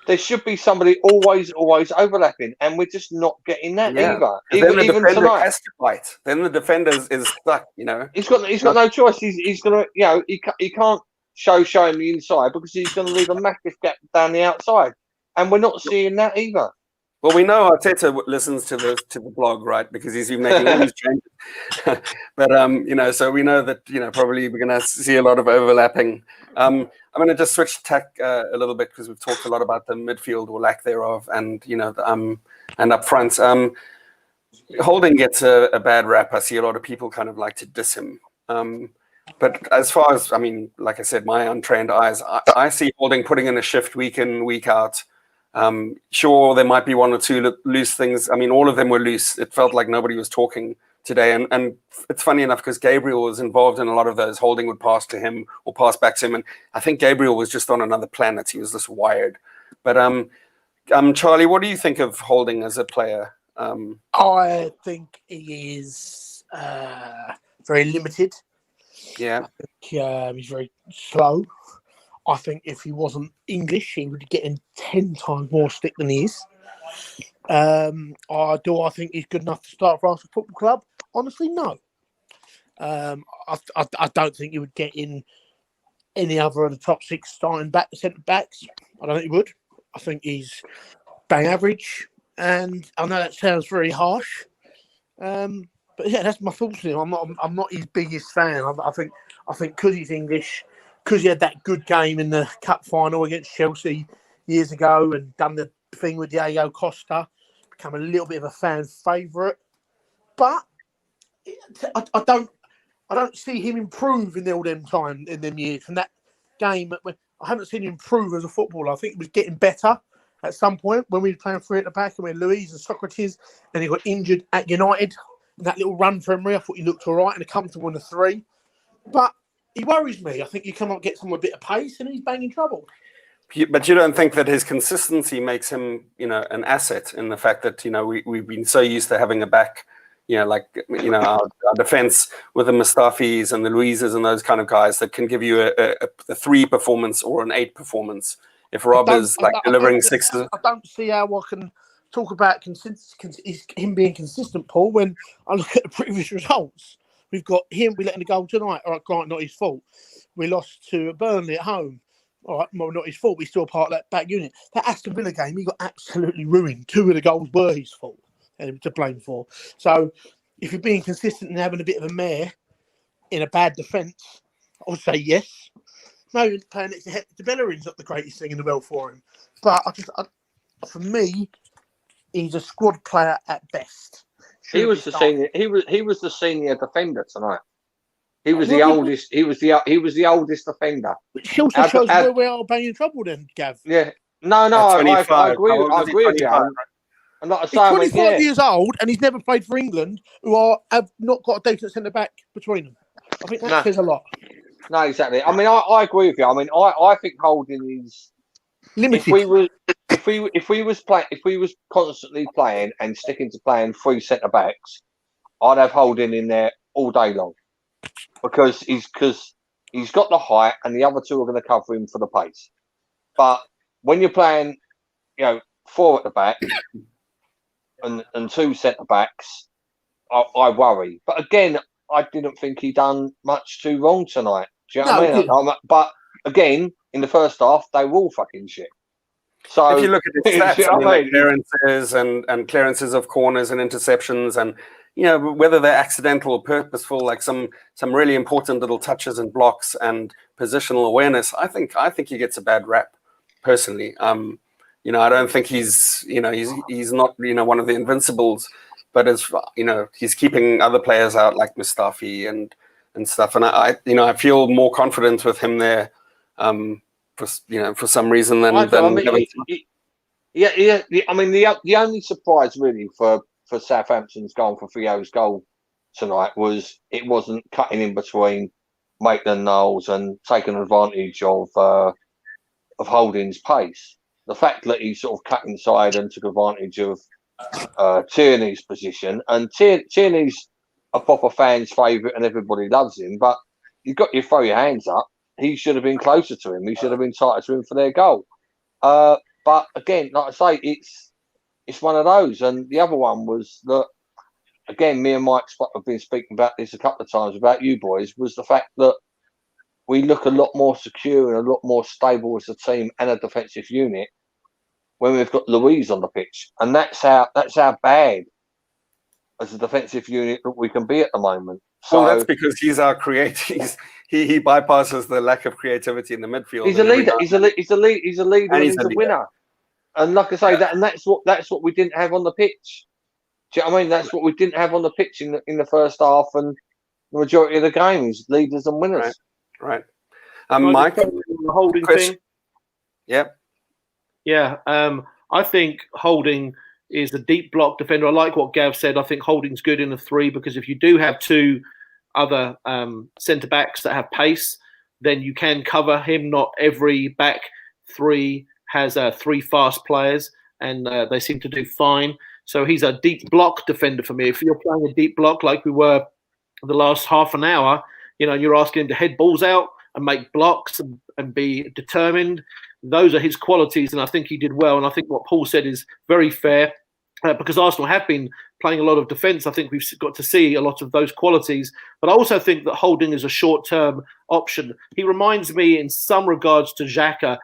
There should be somebody always overlapping, and we're just not getting that either. Then the defender has to fight. Then the defender is stuck. He's got no choice. He's gonna he can't show him the inside because he's gonna leave a massive gap down the outside, and we're not seeing that either. Well, we know Arteta listens to the blog, right? Because he's been making all these changes. But so we know that probably we're going to see a lot of overlapping. I'm going to just switch tack a little bit because we've talked a lot about the midfield or lack thereof, and and up front. Holding gets a bad rap. I see a lot of people kind of like to diss him. But as far as, like I said, my untrained eyes, I see Holding putting in a shift week in, week out. Sure, there might be one or two loose things. All of them were loose. It felt like nobody was talking today. And it's funny enough because Gabriel was involved in a lot of those. Holding would pass to him or pass back to him. And I think Gabriel was just on another planet. He was just wired. But Charlie, what do you think of Holding as a player? I think he is very limited. Yeah. I think he's very slow. I think if he wasn't English, he would get in 10 times more stick than he is. I think he's good enough to start for Arsenal Football Club? Honestly, no. I don't think he would get in any other of the top 6 starting centre backs. I don't think he would. I think he's bang average. And I know that sounds very harsh. But yeah, that's my thoughts on him. I'm not his biggest fan. I think because he's English, because he had that good game in the cup final against Chelsea years ago and done the thing with Diego Costa, become a little bit of a fan favourite. But I don't see him improve in all them time in them years. From that game, I haven't seen him improve as a footballer. I think he was getting better at some point when we were playing three at the back and we had Luiz and Socrates, and he got injured at United. And that little run for Emery, I thought he looked all right and comfortable in the 3. But he worries me. I think you come up get someone a bit of pace and he's banging trouble. But you don't think that his consistency makes him, an asset in the fact that, we've been so used to having a back, our defense with the Mustafis and the Luizes and those kind of guys that can give you a 3 performance or an 8 performance. If Rob is delivering 6, I don't see how I can talk about him being consistent, Paul, when I look at the previous results. We've got him, we let in a goal tonight. All right, Grant, not his fault. We lost to Burnley at home. All right, well, not his fault. We still part of that back unit. That Aston Villa game, he got absolutely ruined. 2 of the goals were his fault to blame for. So if you're being consistent and having a bit of a mare in a bad defence, I would say yes. No, playing next to Hector Bellerin's not the greatest thing in the world for him. But for me, he's a squad player at best. He was the senior. He was the senior defender tonight. He was the oldest. He was the oldest defender. Which also shows where we are banging trouble then, Gav. Yeah. No. I agree with you. I'm not saying he's 25 years old and he's never played for England, who have not got a decent centre back between them. I think that says a lot. No, exactly. I agree with you. I think Holding is limited. If we was constantly playing and sticking to playing 3 centre backs, I'd have Holding in there all day long because he's got the height and the other 2 are going to cover him for the pace. But when you're playing, 4 at the back and 2 centre backs, I worry. But again, I didn't think he done much too wrong tonight. Do you know what I mean? But again, in the first half, they were all fucking shit. So if you look at his stats, clearances and clearances of corners and interceptions, and whether they're accidental or purposeful, like some really important little touches and blocks and positional awareness, I think he gets a bad rap personally. I don't think he's not one of the invincibles, but as he's keeping other players out like Mustafi and stuff, and I feel more confident with him there. For some reason than the only surprise really for Southampton's goal, for Theo's goal tonight, was it wasn't cutting in between Maitland-Niles and taking advantage of Holding's pace. The fact that he sort of cut inside and took advantage of Tierney's position, and Tierney's a proper fan's favourite and everybody loves him, but you've got to throw your hands up. He should have been closer to him. He should have been tighter to him for their goal. But again, like I say, it's one of those. And the other one was that, again, me and Mike have been speaking about this a couple of times about you boys, was the fact that we look a lot more secure and a lot more stable as a team and a defensive unit when we've got Louise on the pitch, and that's how bad as a defensive unit that we can be at the moment. So well, that's because he's our creator. He bypasses the lack of creativity in the midfield. He's a leader. He's a leader, and he's a winner. And like I say, that's what we didn't have on the pitch. Do you know what I mean? That's what we didn't have on the pitch in the first half and the majority of the game is leaders and winners. Right. Mike, the Holding thing. Yep. Yeah. I think Holding is a deep block defender. I like what Gav said. I think Holding's good in a 3 because if you do have 2 other centre backs that have pace, then you can cover him. Not every back 3 has 3 fast players, and they seem to do fine. So he's a deep block defender for me. If you're playing a deep block like we were the last half an hour, you're asking him to head balls out and make blocks and be determined. Those are his qualities, and I think he did well. And I think what Paul said is very fair because Arsenal have been playing a lot of defence. I think we've got to see a lot of those qualities. But I also think that Holding is a short-term option. He reminds me in some regards to Xhaka.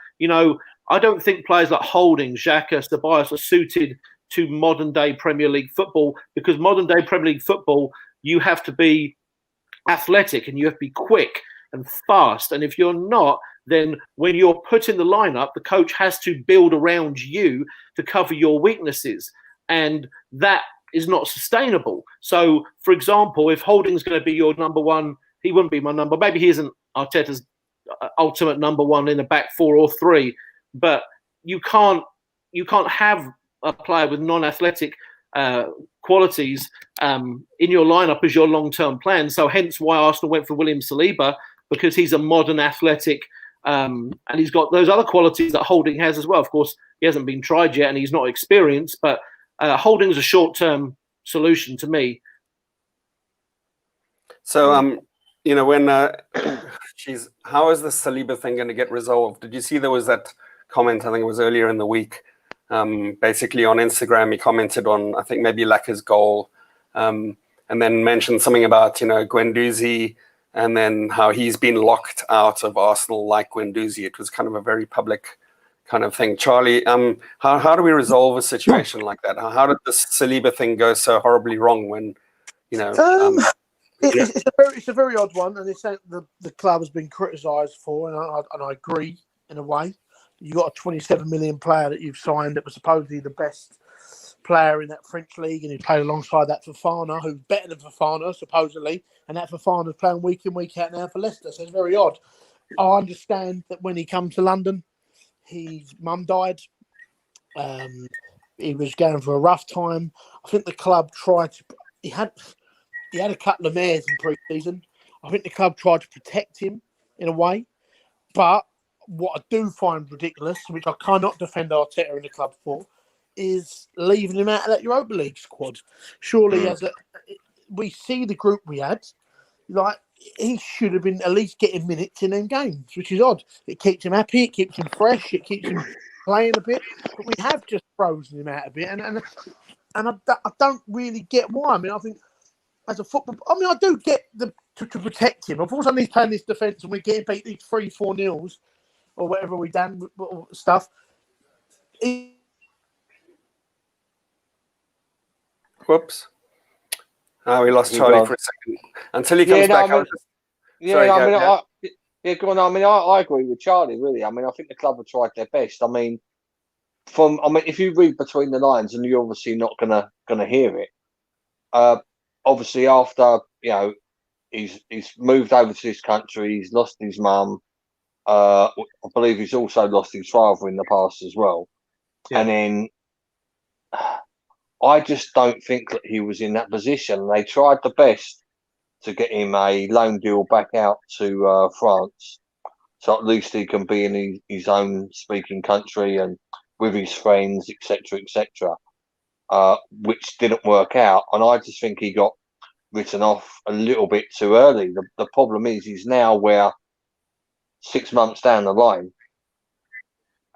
I don't think players like Holding, Xhaka, Ceballos are suited to modern-day Premier League football because modern-day Premier League football, you have to be athletic and you have to be quick and fast. And if you're not, then when you're put in the lineup, the coach has to build around you to cover your weaknesses. And that is not sustainable. So, for example, if Holding's going to be your number 1, he wouldn't be my number. Maybe he isn't Arteta's ultimate number 1 in a back 4 or 3. But you can't have a player with non-athletic qualities in your lineup as your long-term plan. So hence why Arsenal went for William Saliba, because he's a modern athletic and he's got those other qualities that Holding has as well. Of course, he hasn't been tried yet and he's not experienced, but Holding is a short-term solution to me. So, when how is the Saliba thing going to get resolved? Did you see there was that comment, I think it was earlier in the week, basically on Instagram, he commented on, I think maybe Laka's goal, and then mentioned something about, Guendouzi, and then how he's been locked out of Arsenal like Guendouzi. It was kind of a very public kind of thing. Charlie, how do we resolve a situation like that? How did this Saliba thing go so horribly wrong when, It's a very odd one, and it's something the club has been criticised for, and I agree in a way. You got a 27 million player that you've signed that was supposedly the best player in that French league, and he played alongside that Fofana, who's better than Fofana supposedly, and that Fofana's playing week in week out now for Leicester. So it's very odd. I understand that when he come to London, his mum died. He was going for a rough time. I think the club tried to. He had a couple of mares in pre-season. I think the club tried to protect him in a way, but what I do find ridiculous, which I cannot defend Arteta in the club for, is leaving him out of that Europa League squad. Surely, we see the group we had, like he should have been at least getting minutes in them games, which is odd. It keeps him happy, it keeps him fresh, it keeps him playing a bit. But we have just frozen him out a bit, and I don't really get why. I mean, I think as a football, I do get to protect him. Of course, he's playing this defence, and we're getting beat these 3-4-0s. Or whatever we done stuff. Whoops. We lost Charlie for a second. Until he comes back. Go on. I mean, I agree with Charlie, really. I mean, I think the club have tried their best. I mean, if you read between the lines, and you're obviously not gonna hear it. Obviously, after he's moved over to this country, he's lost his mum. I believe he's also lost his father in the past as well. Yeah. And then I just don't think that he was in that position. They tried the best to get him a loan deal back out to France. So at least he can be in his own speaking country and with his friends, etc., which didn't work out. And I just think he got written off a little bit too early. The problem is he's now 6 months down the line,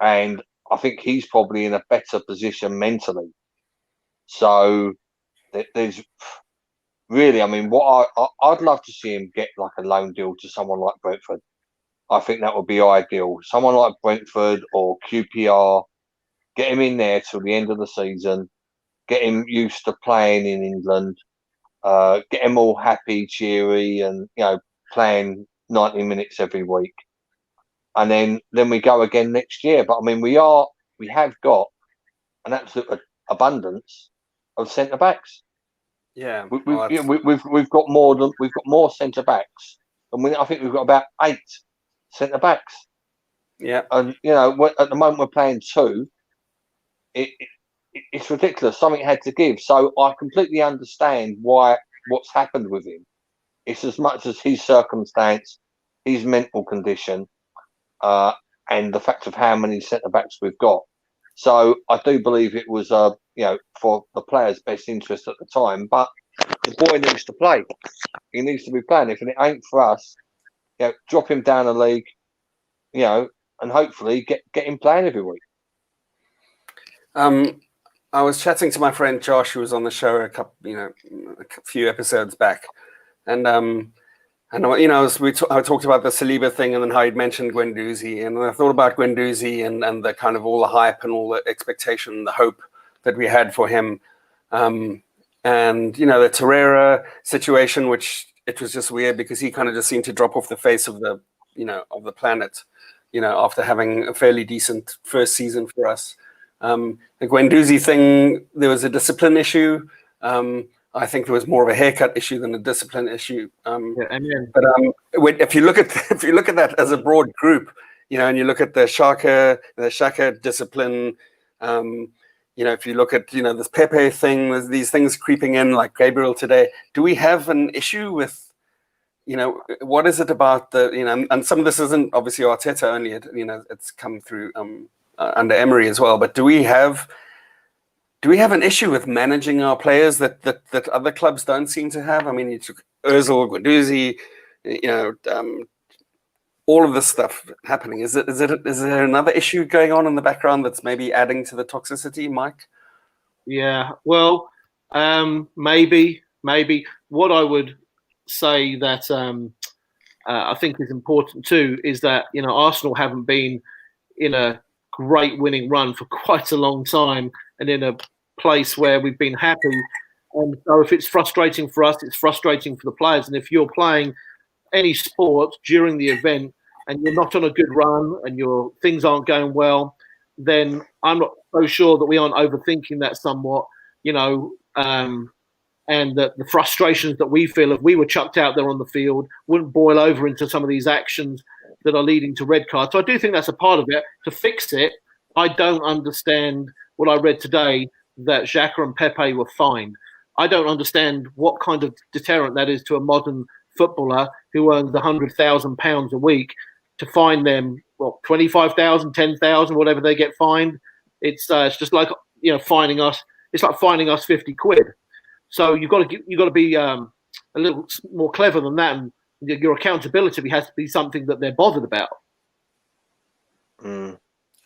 and I think he's probably in a better position mentally. So there's really, I mean, what I'd love to see him get like a loan deal to someone like Brentford. I think that would be ideal. Someone like Brentford or QPR, get him in there till the end of the season, get him used to playing in England, get him all happy, cheery, and playing 90 minutes every week, and then we go again next year. But I mean, we have got an absolute abundance of centre backs. Yeah, we've got more centre backs. I think we've got about 8 centre backs. Yeah, and at the moment we're playing 2. It's ridiculous. Something had to give. So I completely understand what's happened with him. It's as much as his circumstance, his mental condition, and the fact of how many centre backs we've got. So I do believe it was, for the player's best interest at the time. But the boy needs to play. He needs to be playing. If it ain't for us, drop him down a league, and hopefully get him playing every week. I was chatting to my friend Josh, who was on the show a few episodes back, and I talked about the Saliba thing, and then how he'd mentioned Guendouzi, and I thought about Guendouzi and the kind of all the hype and all the expectation, the hope that we had for him, and the Torreira situation, which it was just weird because he kind of just seemed to drop off the face of the planet, after having a fairly decent first season for us. The Guendouzi thing, there was a discipline issue. I think there was more of a haircut issue than a discipline issue. But if you look at that as a broad group, and you look at the Xhaka discipline, if you look at this Pepe thing, there's these things creeping in like Gabriel today. Do we have an issue with? What is it about and some of this isn't obviously Arteta only. It's come through under Emery as well. But do we have an issue with managing our players that other clubs don't seem to have? I mean, you took Ozil, Guendouzi, all of this stuff happening. Is there another issue going on in the background that's maybe adding to the toxicity, Mike? Yeah, well, maybe. What I would say that I think is important too is that Arsenal haven't been in a great winning run for quite a long time, and in a place where we've been happy. And so if it's frustrating for us, it's frustrating for the players. And if you're playing any sport during the event and you're not on a good run and your things aren't going well, then I'm not so sure that we aren't overthinking that somewhat, and that the frustrations that we feel if we were chucked out there on the field wouldn't boil over into some of these actions that are leading to red cards. So I do think that's a part of it. To fix it, I don't understand what I read today, that Xhaka and Pepe were fined. I don't understand what kind of deterrent that is to a modern footballer who earns £100,000 a week, to fine them, 25,000, 10,000, whatever they get fined. It's just like fining us. It's like fining us 50 quid. So you've got to be a little more clever than that, and your accountability has to be something that they're bothered about.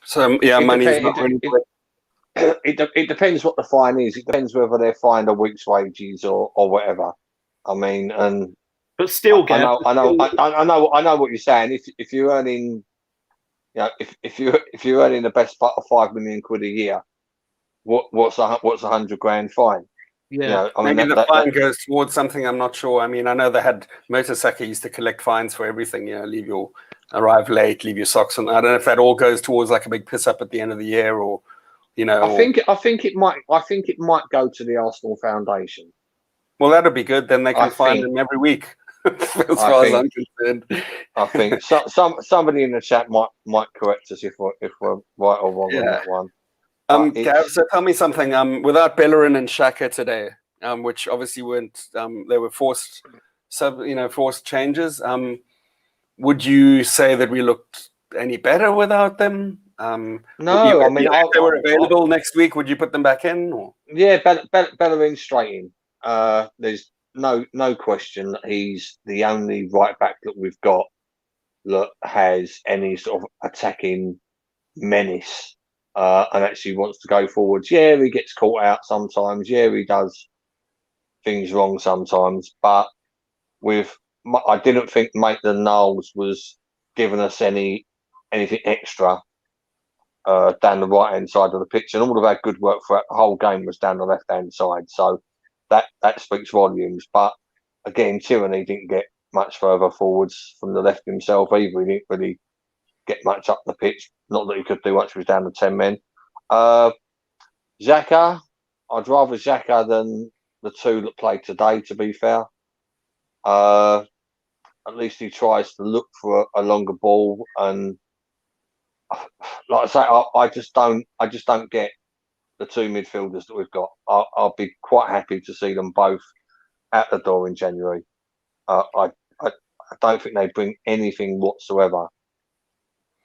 So money is not really. It depends what the fine is. It depends whether they're fined a week's wages or whatever. I mean, but still, I know what you're saying. If you're earning, if you're earning the best part of £5 million a year, what's £100,000 fine? Yeah, maybe the fine goes towards something. I'm not sure. I mean, I know they had Mertesacker used to collect fines for everything. Arrive late, leave your socks on. I don't know if that all goes towards like a big piss up at the end of the year, or I think it might go to the Arsenal Foundation. Well, that'd be good. Then they can fine them every week. As far as I'm concerned, I think somebody in the chat might correct us if we're right or wrong on that one. Gav, so tell me something. Without Bellerin and Xhaka today, which obviously weren't, they were forced changes. Would you say that we looked any better without them? No, I mean, if they were available next week, would you put them back in? Or? Yeah, Bellerin straight in. There's no question that he's the only right back that we've got that has any sort of attacking menace. And actually wants to go forwards. Yeah, he gets caught out sometimes. Yeah, he does things wrong sometimes. But I didn't think Maitland-Niles was giving us anything extra. down the right-hand side of the pitch, and all of our good work throughout the whole game was down the left-hand side. So that speaks volumes. But again, Tierney didn't get much further forwards from the left himself either. He didn't really get much up the pitch. Not that he could do much. He was down to 10 men. Xhaka, I'd rather Xhaka than the two that played today, to be fair. At least he tries to look for a longer ball, and like I say, I just don't get the two midfielders that we've got. I'll be quite happy to see them both at the door in January. I don't think they bring anything whatsoever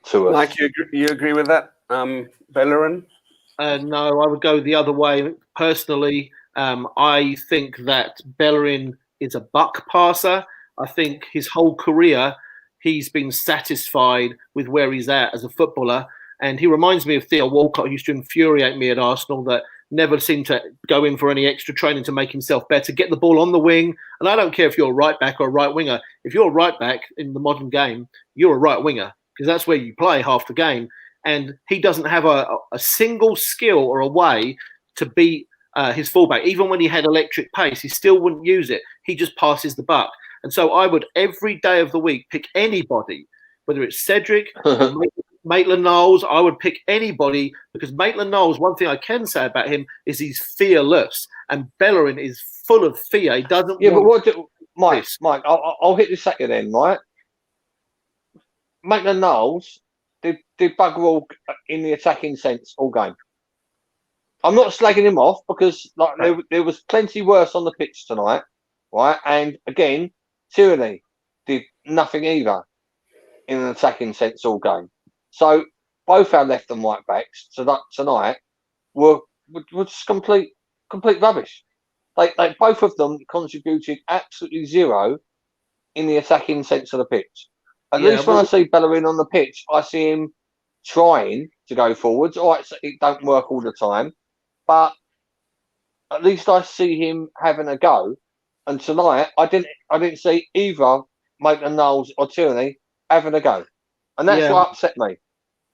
to us. Mike, you agree with that, Bellerin? No, I would go the other way. Personally, I think that Bellerin is a buck passer. I think his whole career, he's been satisfied with where he's at as a footballer. And he reminds me of Theo Walcott, who used to infuriate me at Arsenal, that never seemed to go in for any extra training to make himself better, get the ball on the wing. And I don't care if you're a right back or a right winger. If you're a right back in the modern game, you're a right winger, because that's where you play half the game. And he doesn't have a single skill or a way to beat his fullback. Even when he had electric pace, he still wouldn't use it. He just passes the buck. And so I would, every day of the week, pick anybody, whether it's Cedric, Maitland-Niles. I would pick anybody, because Maitland-Niles, one thing I can say about him is he's fearless, and Bellerin is full of fear. He doesn't. Yeah, but Mike, I'll hit this at you then, right? Maitland-Niles did bugger all in the attacking sense all game. I'm not slagging him off, because there was plenty worse on the pitch tonight, right? And again, Tierney did nothing either in an attacking sense all game. So both our left and right backs tonight were just complete rubbish. Like both of them contributed absolutely zero in the attacking sense of the pitch. At least when I see Bellerin on the pitch, I see him trying to go forwards. All right, so it don't work all the time, but at least I see him having a go. And tonight, I didn't see either Maitland-Niles or Tierney having a go, and that's what upset me.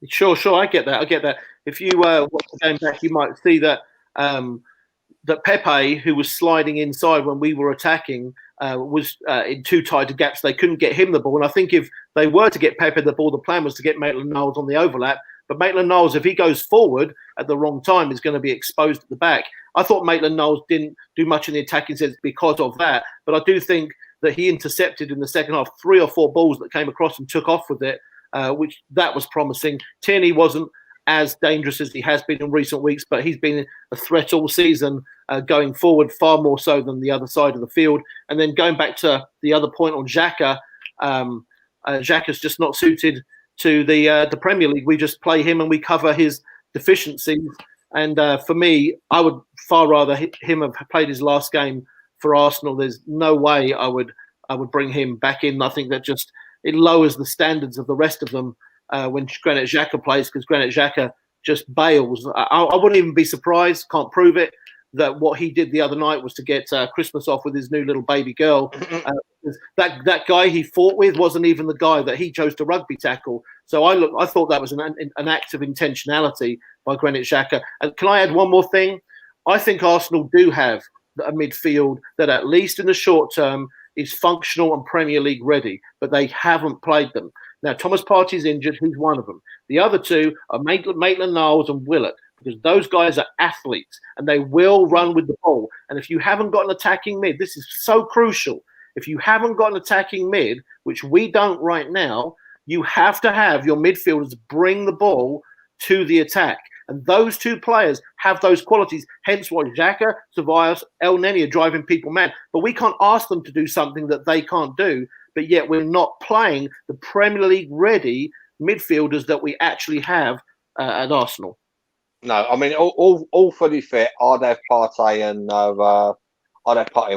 Sure, I get that. If you watch the game back, you might see that that Pepe, who was sliding inside when we were attacking, was in too tight a gaps. They couldn't get him the ball. And I think if they were to get Pepe the ball, the plan was to get Maitland-Niles on the overlap. But Maitland-Niles, if he goes forward at the wrong time, is going to be exposed at the back. I thought Maitland-Niles didn't do much in the attacking sense because of that. But I do think that he intercepted in the second half 3 or 4 balls that came across and took off with it, which that was promising. Tierney wasn't as dangerous as he has been in recent weeks, but he's been a threat all season going forward, far more so than the other side of the field. And then going back to the other point on Xhaka, Xhaka's just not suited to the Premier League. We just play him and we cover his deficiencies. And for me, I would far rather him have played his last game for Arsenal. There's no way I would bring him back in. I think that just it lowers the standards of the rest of them when Granit Xhaka plays, because Granit Xhaka just bails. I wouldn't even be surprised, can't prove it, that what he did the other night was to get Christmas off with his new little baby girl. That guy he fought with wasn't even the guy that he chose to rugby tackle. So I thought that was an act of intentionality by Granit Xhaka. And can I add one more thing? I think Arsenal do have a midfield that, at least in the short term, is functional and Premier League ready, but they haven't played them. Now, Thomas Partey's injured. He's one of them. The other two are Maitland-Niles and Willett, because those guys are athletes and they will run with the ball. And if you haven't got an attacking mid, this is so crucial. If you haven't got an attacking mid, which we don't right now, you have to have your midfielders bring the ball to the attack. And those two players have those qualities, hence why Xhaka, Ceballos, El Neni are driving people mad. But we can't ask them to do something that they can't do, but yet we're not playing the Premier League ready midfielders that we actually have at Arsenal. No, I mean, all fully fit. I'd have Partey and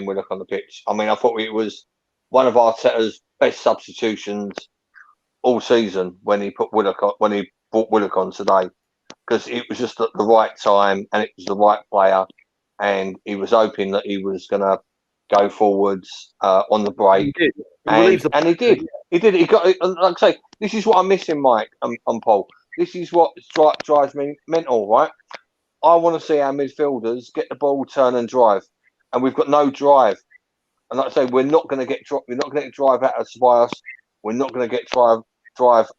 Willock on the pitch. I mean, I thought it was one of Arteta's best substitutions all season when he put Willock on, when he brought Willock on today, because it was just at the right time and it was the right player, and he was hoping that he was going to go forwards on the break, and he did. He did. He got, like I say, this is what I'm missing, Mike and Paul. this is what drives me mental, right? I want to see our midfielders get the ball, turn and drive, and we've got no drive. And like I say, we're not going to get drive out of Ceballos. We're not going to get drive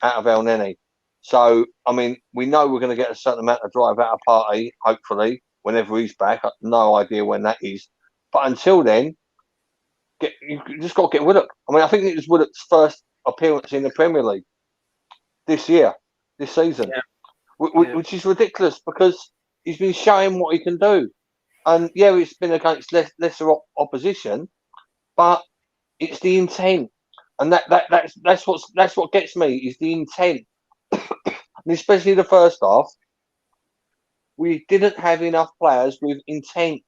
out of El Neni. So, I mean, we know we're going to get a certain amount of drive out of Partey, hopefully, whenever he's back. I have no idea when that is. But until then, you just got to get Willock. I mean, I think it was Willock's first appearance in the Premier League this season, which is ridiculous because he's been showing what he can do. And yeah, it's been against lesser opposition, but it's the intent, and that's what gets me is the intent, and especially the first half. We didn't have enough players with intent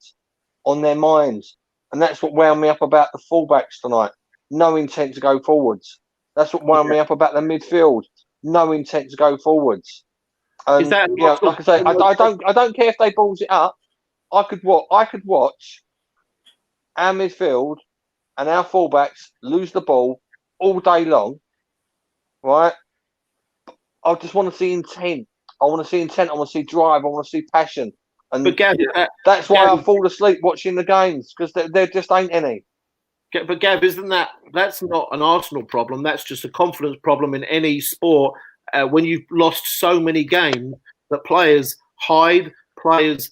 on their minds, and that's what wound me up about the fullbacks tonight. No intent to go forwards. That's what wound me up about the midfield. No intent to go forwards. And Is that like I say, I don't care if they balls it up. I could watch our midfield and our fullbacks lose the ball all day long, right? I just want to see intent. I want to see intent. I want to see drive. I want to see passion. And but Gav, that's why I fall asleep watching the games because there just ain't any. But Gav, that's not an Arsenal problem? That's just a confidence problem in any sport. When you've lost so many games, that players hide, players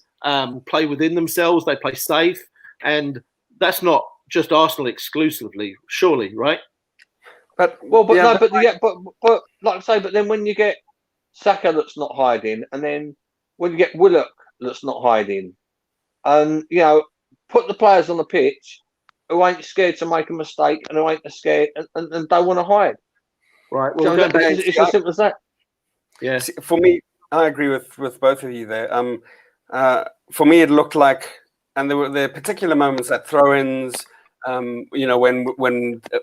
play within themselves, they play safe, and that's not just Arsenal exclusively, surely, right? But like I say, but then when you get Saka that's not hiding, and then when you get Willock that's not hiding, and put the players on the pitch who ain't scared to make a mistake and who ain't scared and don't want to hide. Right. Well, it's as simple as that. Yeah. For me, I agree with both of you there. For me, it looked like, and there were particular moments at throw-ins. When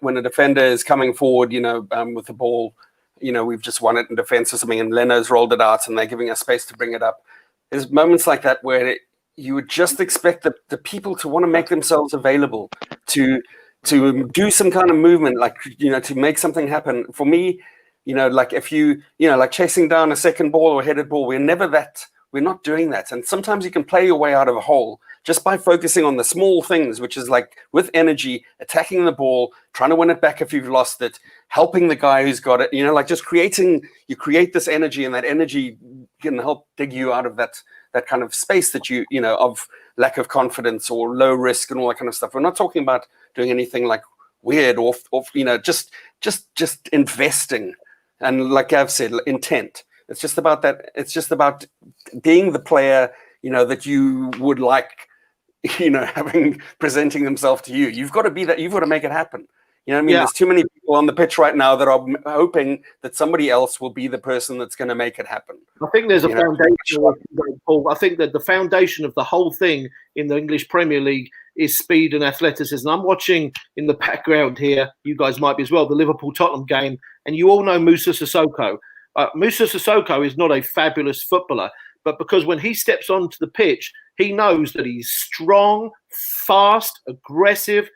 a defender is coming forward, with the ball, we've just won it in defense or something, and Leno's rolled it out, and they're giving us space to bring it up. There's moments like that where you would just expect the people to want to make themselves available to do some kind of movement, like to make something happen. For me, like if like chasing down a second ball or headed ball, we're not doing that. And sometimes you can play your way out of a hole just by focusing on the small things, which is like with energy, attacking the ball, trying to win it back if you've lost it, helping the guy who's got it, like just you create this energy, and that energy can help dig you out of that kind of space that of lack of confidence or low risk and all that kind of stuff. We're not talking about doing anything like weird or just investing. And like Gav said, intent. It's just about that. It's just about being the player, that you would like, presenting themselves to you. You've got to be that. You've got to make it happen. Yeah. There's too many people on the pitch right now that are hoping that somebody else will be the person that's going to make it happen. I think there's a foundation, Paul. I think that the foundation of the whole thing in the English Premier League is speed and athleticism. I'm watching in the background here, you guys might be as well, the Liverpool-Tottenham game, and you all know Moussa Sissoko. Moussa Sissoko is not a fabulous footballer, but because when he steps onto the pitch, he knows that he's strong, fast, aggressive,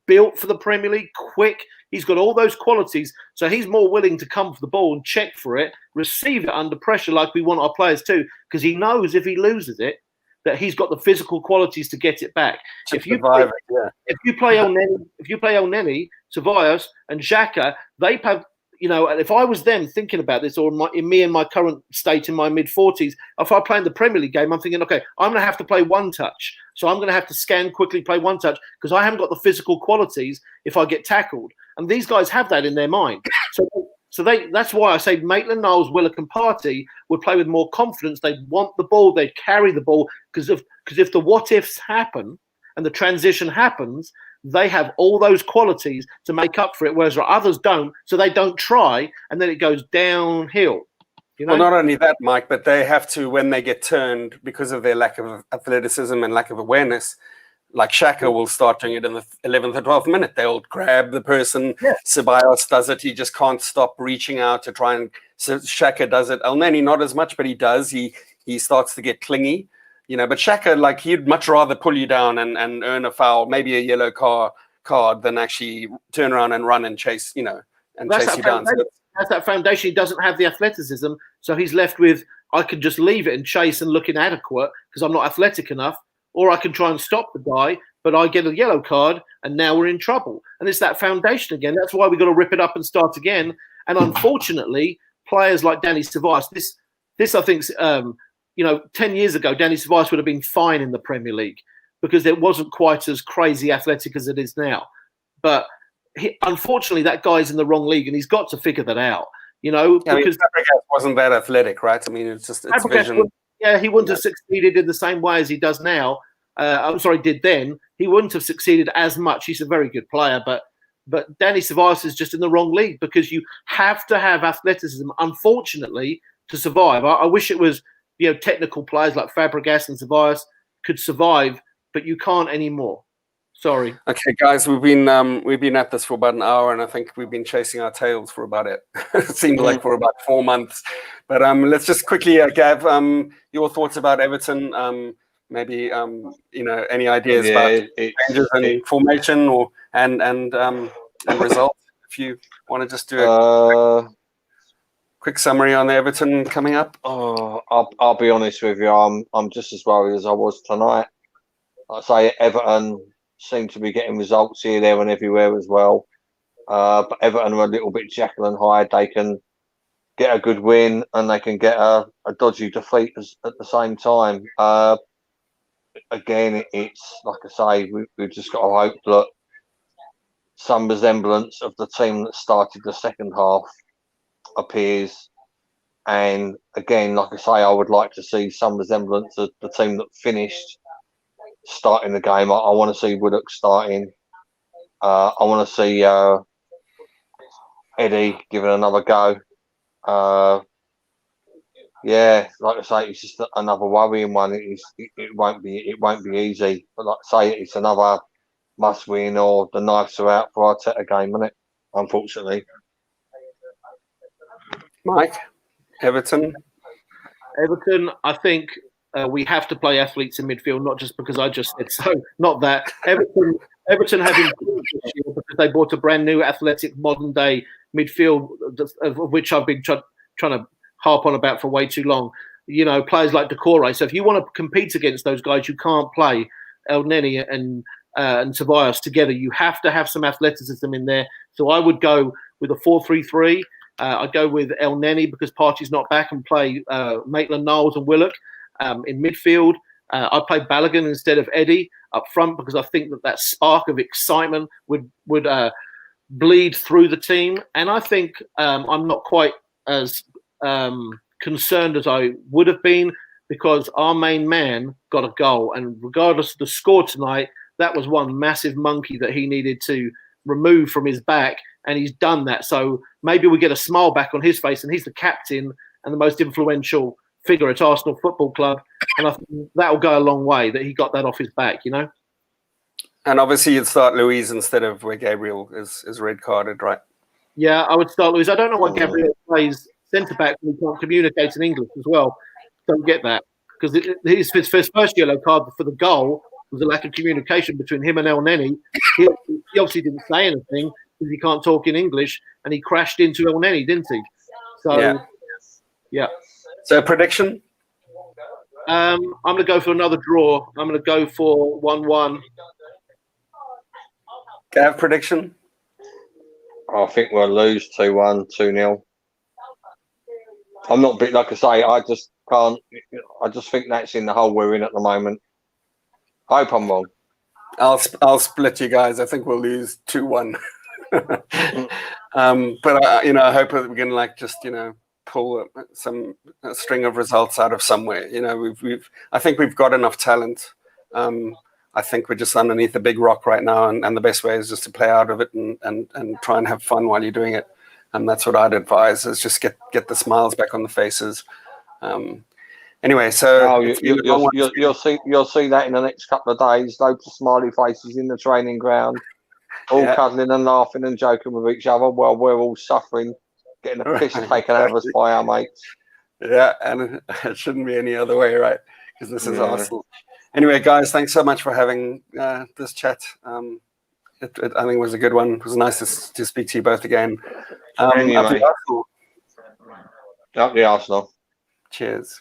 built for the Premier League, quick. He's got all those qualities, so he's more willing to come for the ball and check for it, receive it under pressure like we want our players to, because he knows if he loses it, that he's got the physical qualities to get it back. If you play El Neni, Ceballos, and Xhaka, they have. If I was them thinking about this, or in my current state in my mid-40s, if I play in the Premier League game, I'm thinking, okay, I'm going to have to play one touch. So I'm going to have to scan quickly, play one touch, because I haven't got the physical qualities if I get tackled. And these guys have that in their mind. So that's why I say Maitland-Niles, Willock and Partey would play with more confidence. They'd want the ball. They'd carry the ball. Because if the what-ifs happen and the transition happens, they have all those qualities to make up for it, whereas others don't, so they don't try, and then it goes downhill. Well, not only that, Mike, but they have to, when they get turned, because of their lack of athleticism and lack of awareness, like Xhaka will start doing it in the 11th or 12th minute. They'll grab the person. Yeah. Ceballos does it. He just can't stop reaching out to try and... So Xhaka does it. El Neni, not as much, but he does. He starts to get clingy. But Xhaka, he'd much rather pull you down and earn a foul, maybe a yellow card, than actually turn around and run and chase, chase you down. So has that foundation. He doesn't have the athleticism, so he's left with, I can just leave it and chase and look inadequate because I'm not athletic enough, or I can try and stop the guy, but I get a yellow card and now we're in trouble. And it's that foundation again. That's why we've got to rip it up and start again. And unfortunately, players like Danny Ceballos, this I think, 10 years ago, Danny Ceballos would have been fine in the Premier League because it wasn't quite as crazy athletic as it is now. But unfortunately, that guy's in the wrong league, and he's got to figure that out. Because Fabregas wasn't that athletic, right? I mean, it's vision. He wouldn't have succeeded in the same way as he does now. Did then. He wouldn't have succeeded as much. He's a very good player, but Danny Ceballos is just in the wrong league because you have to have athleticism, unfortunately, to survive. I wish it was, technical players like Fabregas and Ceballos could survive, but you can't anymore. Sorry. Okay, guys, we've been at this for about an hour, and I think we've been chasing our tails for about it. It seemed like for about 4 months. But let's just quickly, Gav, your thoughts about Everton. Maybe any ideas about changes in formation and results. If you want to just do a quick summary on the Everton coming up. I'll be honest with you. I'm just as worried as I was tonight. I say Everton seem to be getting results here, there, and everywhere as well. But Everton are a little bit Jekyll and Hyde. They can get a good win and they can get a dodgy defeat at the same time. Again, it's like I say, we've just got to hope that some resemblance of the team that started the second half appears. And again, like I say, I would like to see some resemblance of the team that finished starting the game. I want to see Woodcock starting. I want to see Eddie giving another go. Like I say, it's just another worrying one. It won't be easy. But like I say, it's another must win or the knives are out for Arteta game, isn't it? Unfortunately. Mike, Everton, I think we have to play athletes in midfield, not just because I just said so. Not that Everton have improved this year because they bought a brand new athletic modern day midfield, of which I've been trying to harp on about for way too long. Players like Decore. So if you want to compete against those guys, you can't play El Neni and Ceballos together. You have to have some athleticism in there. So I would go with a 4-3-3. I'd go with El Neni because Partey's not back and play Maitland-Niles and Willock in midfield. I'd play Balogun instead of Eddie up front because I think that spark of excitement would bleed through the team. And I think I'm not quite as concerned as I would have been because our main man got a goal. And regardless of the score tonight, that was one massive monkey that he needed to remove from his back. And he's done that. So maybe we get a smile back on his face, and he's the captain and the most influential figure at Arsenal Football Club. And I think that will go a long way that he got that off his back, And obviously you'd start Luis instead of where Gabriel is red carded, right? Yeah, I would start Luis. I don't know why Gabriel plays centre-back when he can't communicate in English as well. Don't get that. Because his first yellow card for the goal was a lack of communication between him and El Neni. He obviously didn't say anything because he can't talk in English, and he crashed into El Neni, didn't he? So, yeah. So prediction? I'm going to go for another draw. I'm going to go for 1-1. Gav, prediction? I think we'll lose 2-1, 2-0. I'm not big, like I say, I just can't. I just think that's in the hole we're in at the moment. I hope I'm wrong. I'll split you guys. I think we'll lose 2-1. But I hope that we can pull a string of results out of somewhere. I think we've got enough talent. I think we're just underneath a big rock right now, and the best way is just to play out of it and try and have fun while you're doing it. And that's what I'd advise: is just get the smiles back on the faces. Anyway, so you'll see that in the next couple of days. Loads of smiley faces in the training ground, all cuddling and laughing and joking with each other while we're all suffering, getting a piss taken out of us by our mates. Yeah, and it shouldn't be any other way, right? Because this is Arsenal. Anyway, guys, thanks so much for having this chat. I think it was a good one. It was nice to speak to you both again. And you, Up the mate. Arsenal. Up the Arsenal. Cheers.